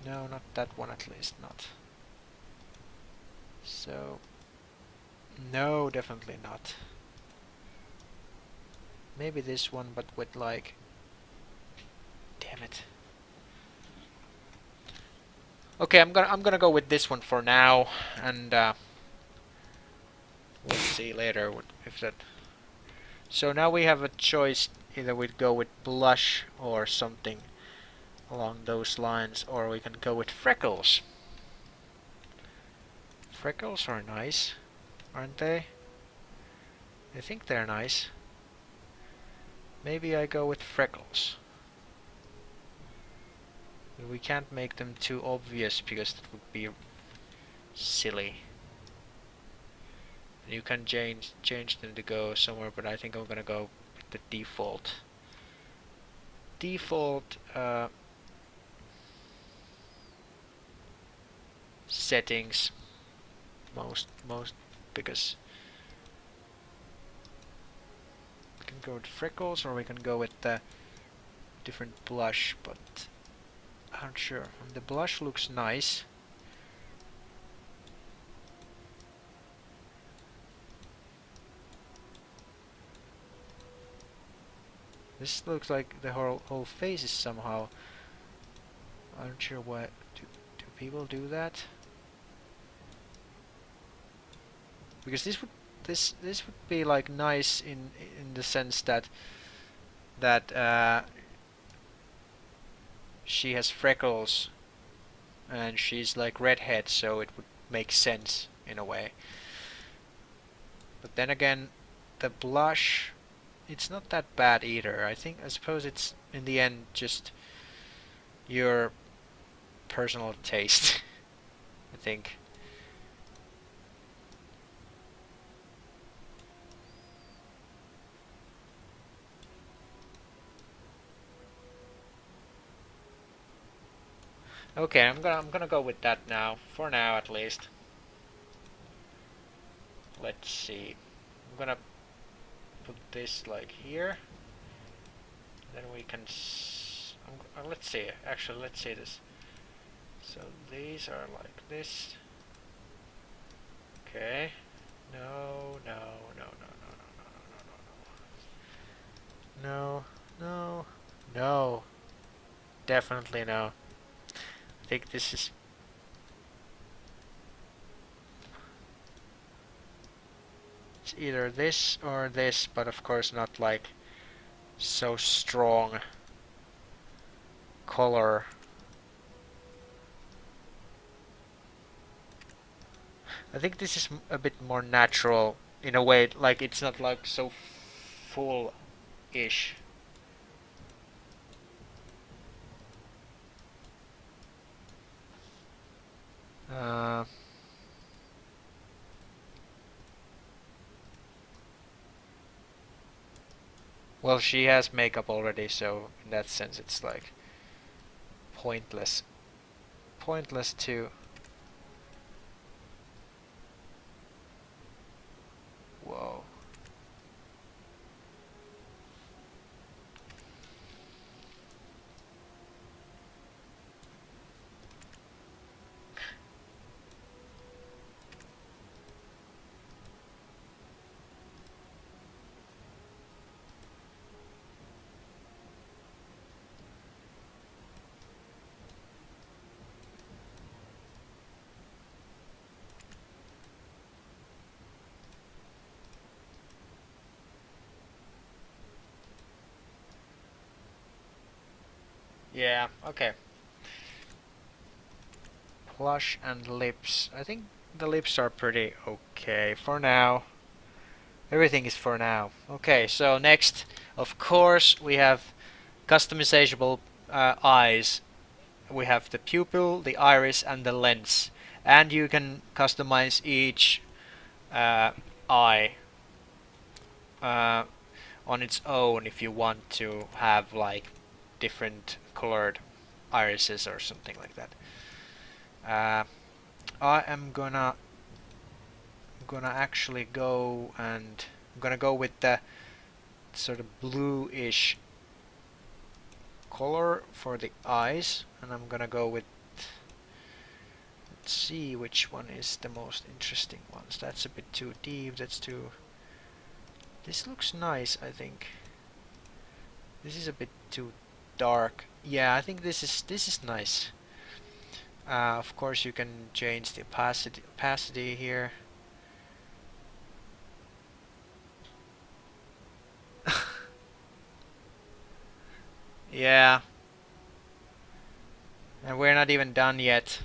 no, not that one, at least not. So no, definitely not. Maybe this one, but with like... Damn it. Okay, I'm gonna go with this one for now, and we'll see later if that... So now we have a choice, either we go with blush or something along those lines, or we can go with freckles. Freckles are nice, aren't they? I think they're nice. Maybe I go with freckles. We can't make them too obvious because that would be silly. You can change them to go somewhere, but I think I'm gonna go with the default. Default settings most because we can go with freckles or we can go with the different blush, but I'm not sure. The blush looks nice. This looks like the whole face is somehow... I'm not sure why. Do people do that? Because this would be like nice in the sense that she has freckles and she's like redhead, so it would make sense in a way. But then again, the blush, it's not that bad either. I suppose it's in the end just your personal taste. I think. Okay, I'm gonna go with that now, for now at least. Let's see. I'm gonna put this like here. Then we can... let's see. Actually, let's see this. So these are like this. Okay. No, no, no, no, no, no, no, no, no, no, no, no. Definitely no. I think this is... It's either this or this, but of course not like so strong color. I think this is a bit more natural in a way, like it's not like so full-ish. Well, she has makeup already, so in that sense it's like pointless. Pointless to... Whoa. Yeah, okay. Blush and lips. I think the lips are pretty okay for now. Everything is for now. Okay, so next, of course, we have customizable eyes. We have the pupil, the iris, and the lens. And you can customize each eye uh, on its own if you want to have like different colored irises or something like that. I am gonna actually go and I'm gonna go with the sort of bluish color for the eyes, and I'm gonna go with, let's see which one is the most interesting ones. That's a bit too deep, that's too... This looks nice, I think. This is a bit too dark. Yeah, I think this is nice. Of course you can change the opacity here. Yeah. And we're not even done yet.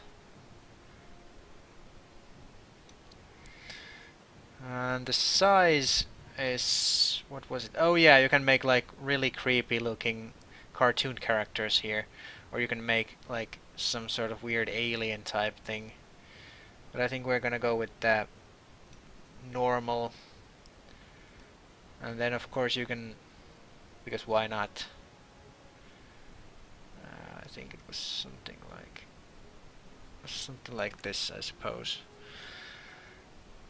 And the size is... what was it? Oh yeah, you can make like really creepy looking cartoon characters here. Or you can make like some sort of weird alien type thing. But I think we're gonna go with the normal. And then of course you can... because why not? I think it was something like this, I suppose.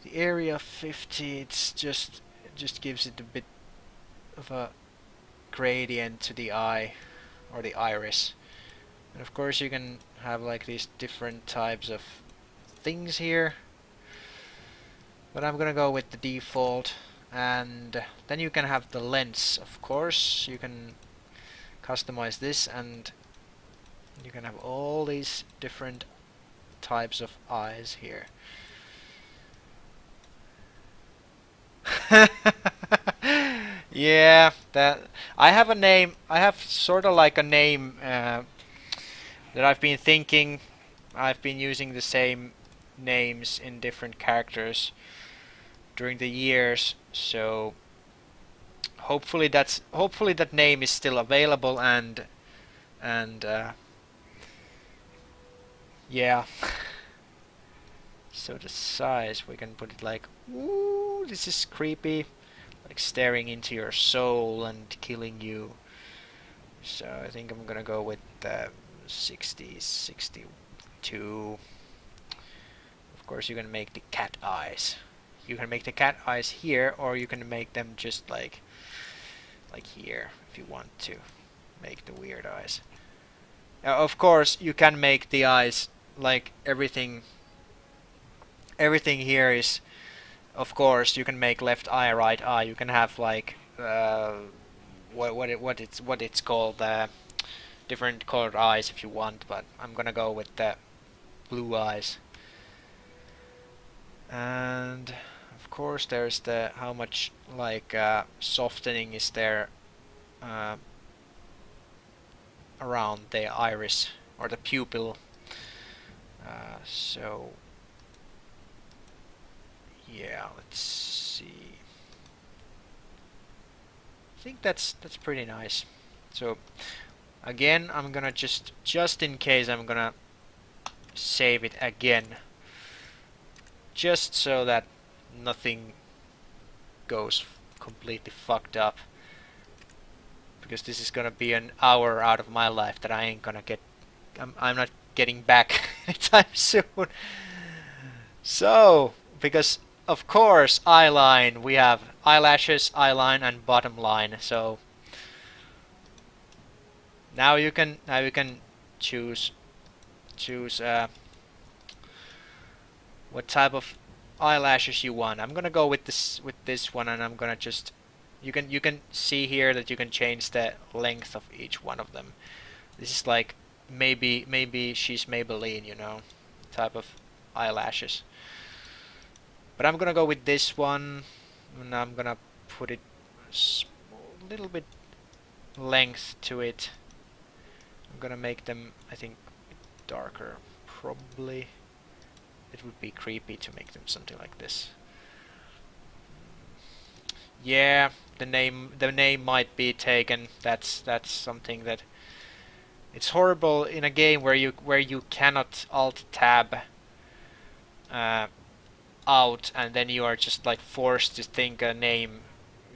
The area 50, it just gives it a bit of a gradient to the eye or the iris. And of course you can have like these different types of things here. But I'm gonna go with the default. And then you can have the lens, of course. You can customize this and you can have all these different types of eyes here. Yeah, that I have a name. I have sort of like a name that I've been thinking. I've been using the same names in different characters during the years, so hopefully that name is still available and yeah. So the size, we can put it like, ooh, this is creepy, like staring into your soul and killing you. So I think I'm gonna go with 60, 62. Of course you can make the cat eyes. You can make the cat eyes here, or you can make them just like here, if you want to make the weird eyes. Of course you can make the eyes like everything here is, of course you can make left eye, right eye. You can have like what it's called, different colored eyes if you want, but I'm gonna go with the blue eyes. And of course there's the how much like softening is there around the iris or the pupil. So yeah, let's see. I think that's pretty nice. So again, I'm gonna just in case, I'm gonna save it again, just so that nothing goes completely fucked up. because this is gonna be an hour out of my life that I ain't gonna get. I'm not getting back anytime soon. So, because of course eyeline, we have eyelashes, eyeline, and bottom line. So now you can choose what type of eyelashes you want. I'm gonna go with this one, and I'm gonna just you can see here that you can change the length of each one of them. This is like maybe she's Maybelline, you know, type of eyelashes. But I'm gonna go with this one, and I'm gonna put it a little bit length to it. I'm gonna make them, I think, darker. Probably it would be creepy to make them something like this. Yeah, the name might be taken. That's something that it's horrible in a game where you cannot alt tab uh, out, and then you are just like forced to think a name,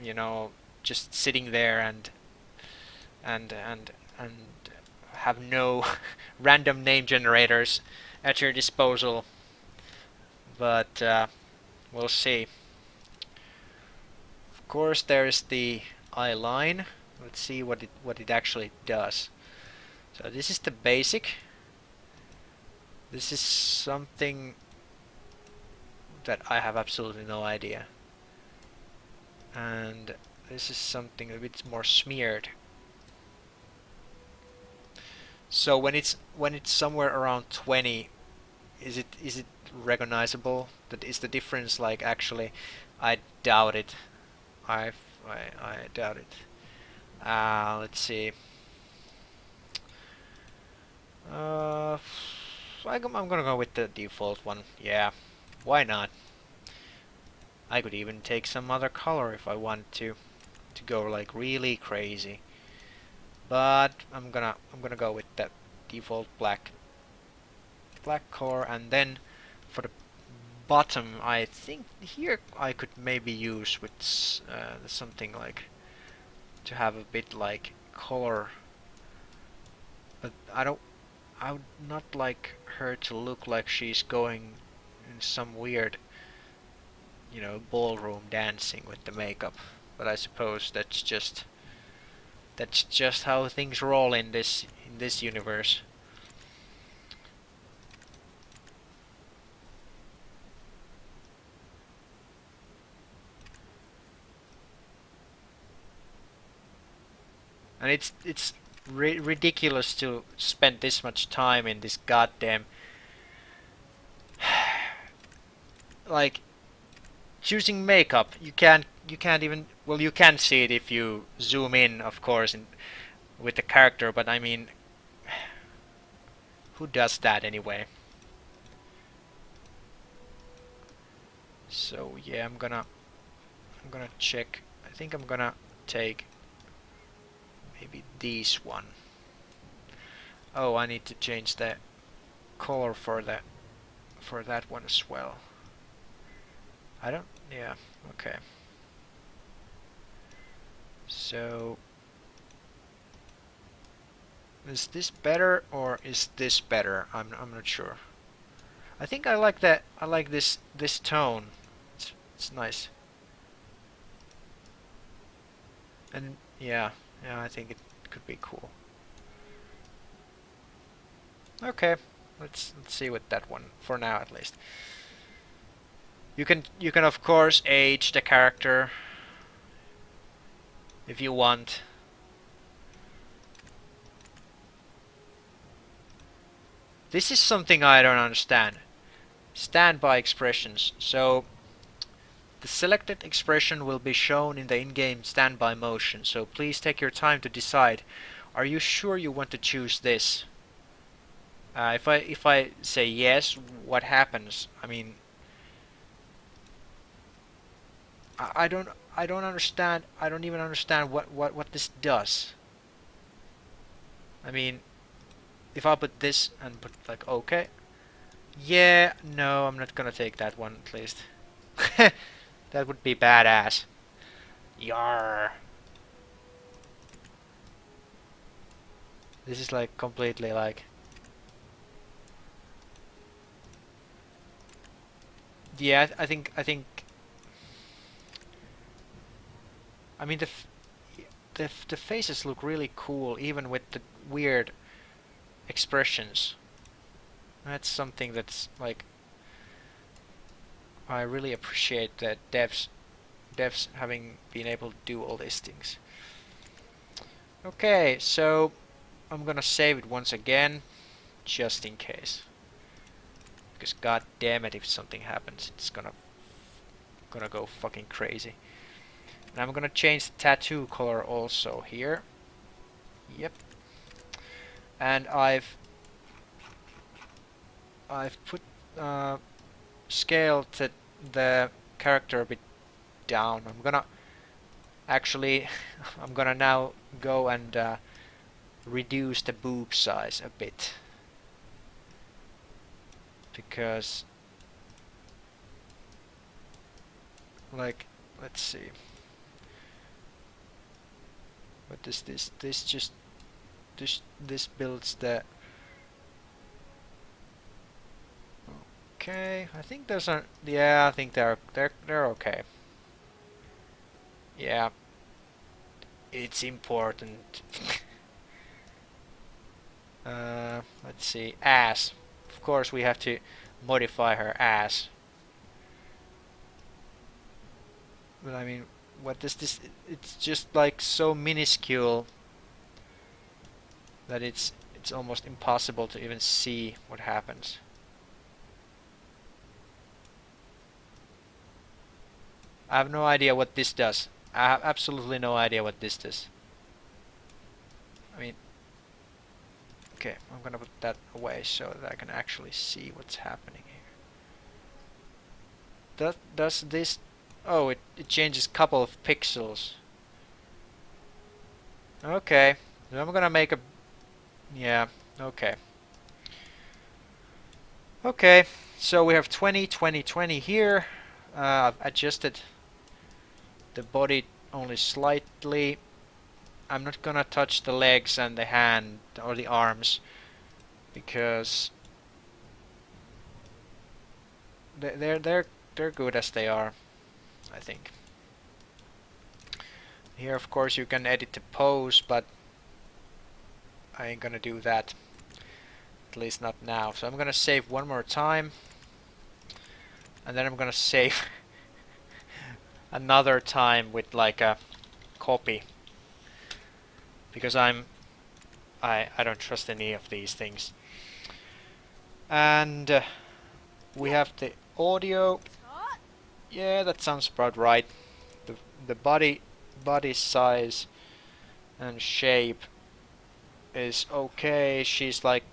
you know, just sitting there and have no random name generators at your disposal. But we'll see. Of course, there's the eye line. Let's see what it actually does. So this is the basic. This is something that I have absolutely no idea. And this is something a bit more smeared. So when it's somewhere around 20, is it recognizable? That is the difference. Like actually, I doubt it. I doubt it. Let's see. I'm gonna go with the default one. Yeah, why not? I could even take some other color if I want to go like really crazy. But I'm gonna go with that default black color, and then for the bottom, I think here I could maybe use with something like to have a bit like color, but I would not like her to look like she's going in some weird, you know, ballroom dancing with the makeup. But I suppose that's just how things roll in this universe. And it's ridiculous to spend this much time in this goddamn like choosing makeup. You can't even, well, you can see it if you zoom in, of course, with the character, but I mean, who does that anyway? So yeah, I'm gonna check. I think I'm gonna take maybe this one. Oh, I need to change the color for that one as well. I don't, yeah, okay. So is this better or is this better? I'm not sure. I think I like that. I like this tone. It's nice. And yeah, I think it could be cool. Okay, let's see with that one for now at least. You can of course age the character if you want. This is something I don't understand. Standby expressions. So the selected expression will be shown in the in-game standby motion, so please take your time to decide. Are you sure you want to choose this? If I say yes, what happens? I mean, I don't understand. I don't even understand what this does. I mean, if I put this and put like okay, yeah, no, I'm not gonna take that one at least. That would be badass. Yar. This is like completely like... Yeah, I mean the faces look really cool even with the weird expressions. That's something that's like I really appreciate that devs having been able to do all these things. Okay, so I'm gonna save it once again just in case. Because god damn it, if something happens, it's gonna go fucking crazy. And I'm gonna change the tattoo color also here. Yep. And I've put scaled the character a bit down. I'm gonna actually I'm gonna now go and reduce the boob size a bit, because like, let's see, what is this? This builds the... Okay, I think those are... Yeah, I think they're okay. Yeah, it's important. Let's see, ass. Of course, we have to modify her ass. But I mean, what does this? It's just like so minuscule that it's almost impossible to even see what happens. I have no idea what this does. I have absolutely no idea what this does. I mean, okay, I'm gonna put that away so that I can actually see what's happening here. Does this... Oh, it changes a couple of pixels. Okay, then I'm gonna make a... Yeah, okay. Okay, so we have 20, 20, 20 here. I've adjusted the body only slightly. I'm not gonna touch the legs and the hand or the arms because they're good as they are, I think. Here, of course, you can edit the pose, but I ain't gonna do that. At least not now. So I'm gonna save one more time, and then I'm gonna save another time with like a copy, because I don't trust any of these things. And we have the audio. Yeah, that sounds about right. The body size and shape is okay. She's like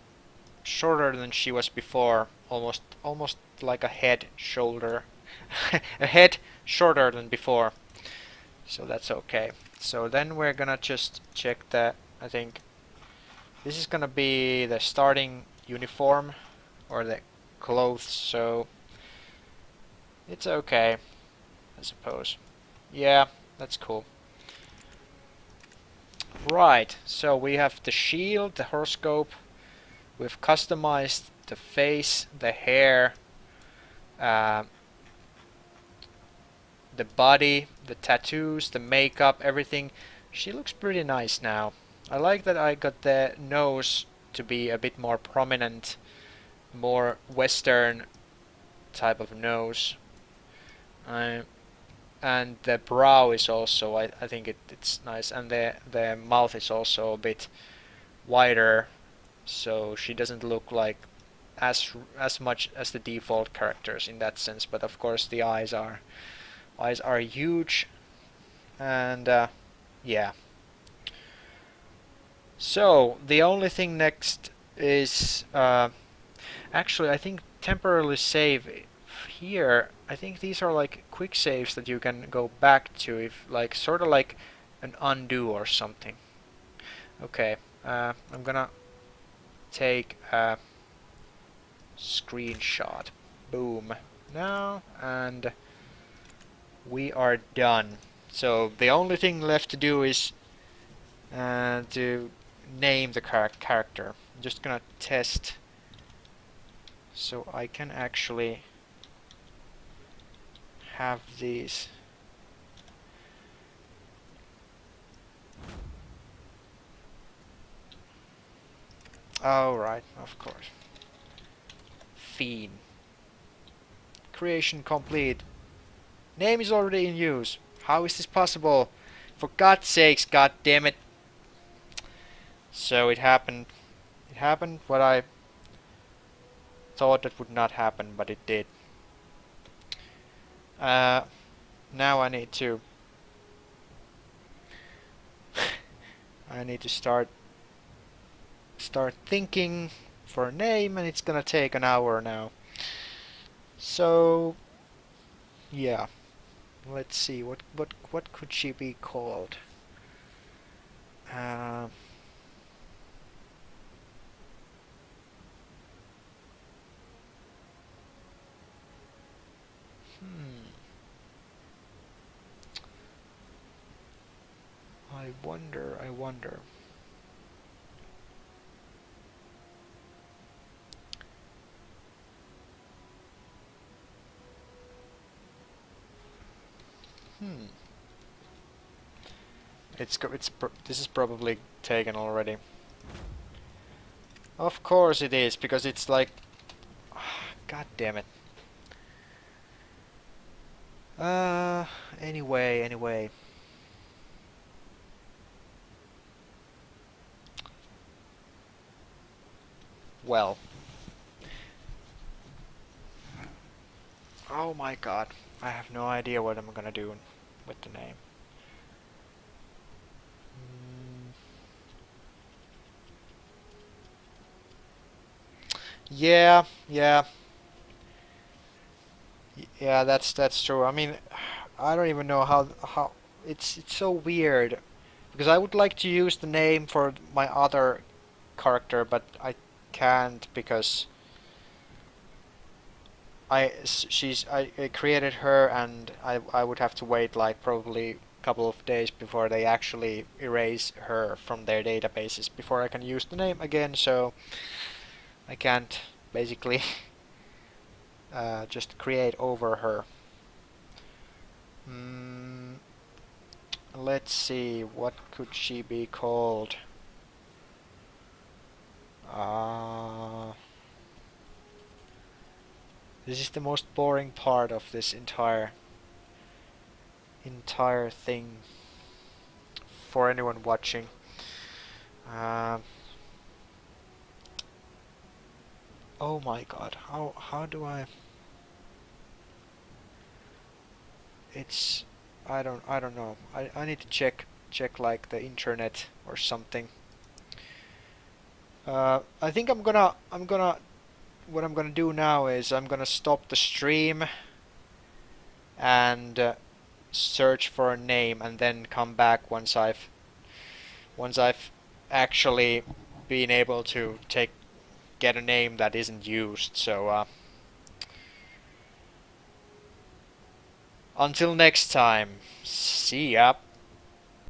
shorter than she was before, almost like a head shoulder. A head shorter than before, so that's okay. So then we're gonna just check that. I think this is gonna be the starting uniform or the clothes, so it's okay, I suppose. Yeah, that's cool. Right, so we have the shield, the horoscope. We've customized the face, the hair, the body, the tattoos, the makeup, everything. She looks pretty nice now. I like that I got the nose to be a bit more prominent, more Western type of nose. And the brow is also, I think it's nice, and the mouth is also a bit wider, so she doesn't look like as much as the default characters in that sense. But of course the eyes are huge, and yeah. So the only thing next is actually I think temporarily save here. I think these are like quick saves that you can go back to, if like sort of like an undo or something. Okay, I'm gonna take a screenshot. Boom. Now, and we are done. So the only thing left to do is to name the character. I'm just gonna test so I can actually have these. Oh, right, of course. Fiend. Creation complete. Name is already in use. How is this possible? For God's sakes, god damn it. So it happened. It happened what I thought that would not happen, but it did. Now I need to I need to start thinking for a name, and it's gonna take an hour now. So yeah, let's see what could she be called? Hmm. I wonder. Hmm. This is probably taken already. Of course it is, because it's like, god damn it. Anyway. Well. Oh my god. I have no idea what I'm gonna do with the name. Yeah, yeah. Yeah, that's true. I mean, I don't even know how it's so weird, because I would like to use the name for my other character, but I can't because I created her, and I would have to wait like probably a couple of days before they actually erase her from their databases before I can use the name again, so I can't basically just create over her. Mm, let's see, what could she be called? This is the most boring part of this entire thing for anyone watching. Uh, oh my god, how do I? It's I don't know. I need to check like the internet or something. I think what I'm gonna do now is I'm gonna stop the stream and search for a name, and then come back once I've actually been able to get a name that isn't used. So until next time, see ya.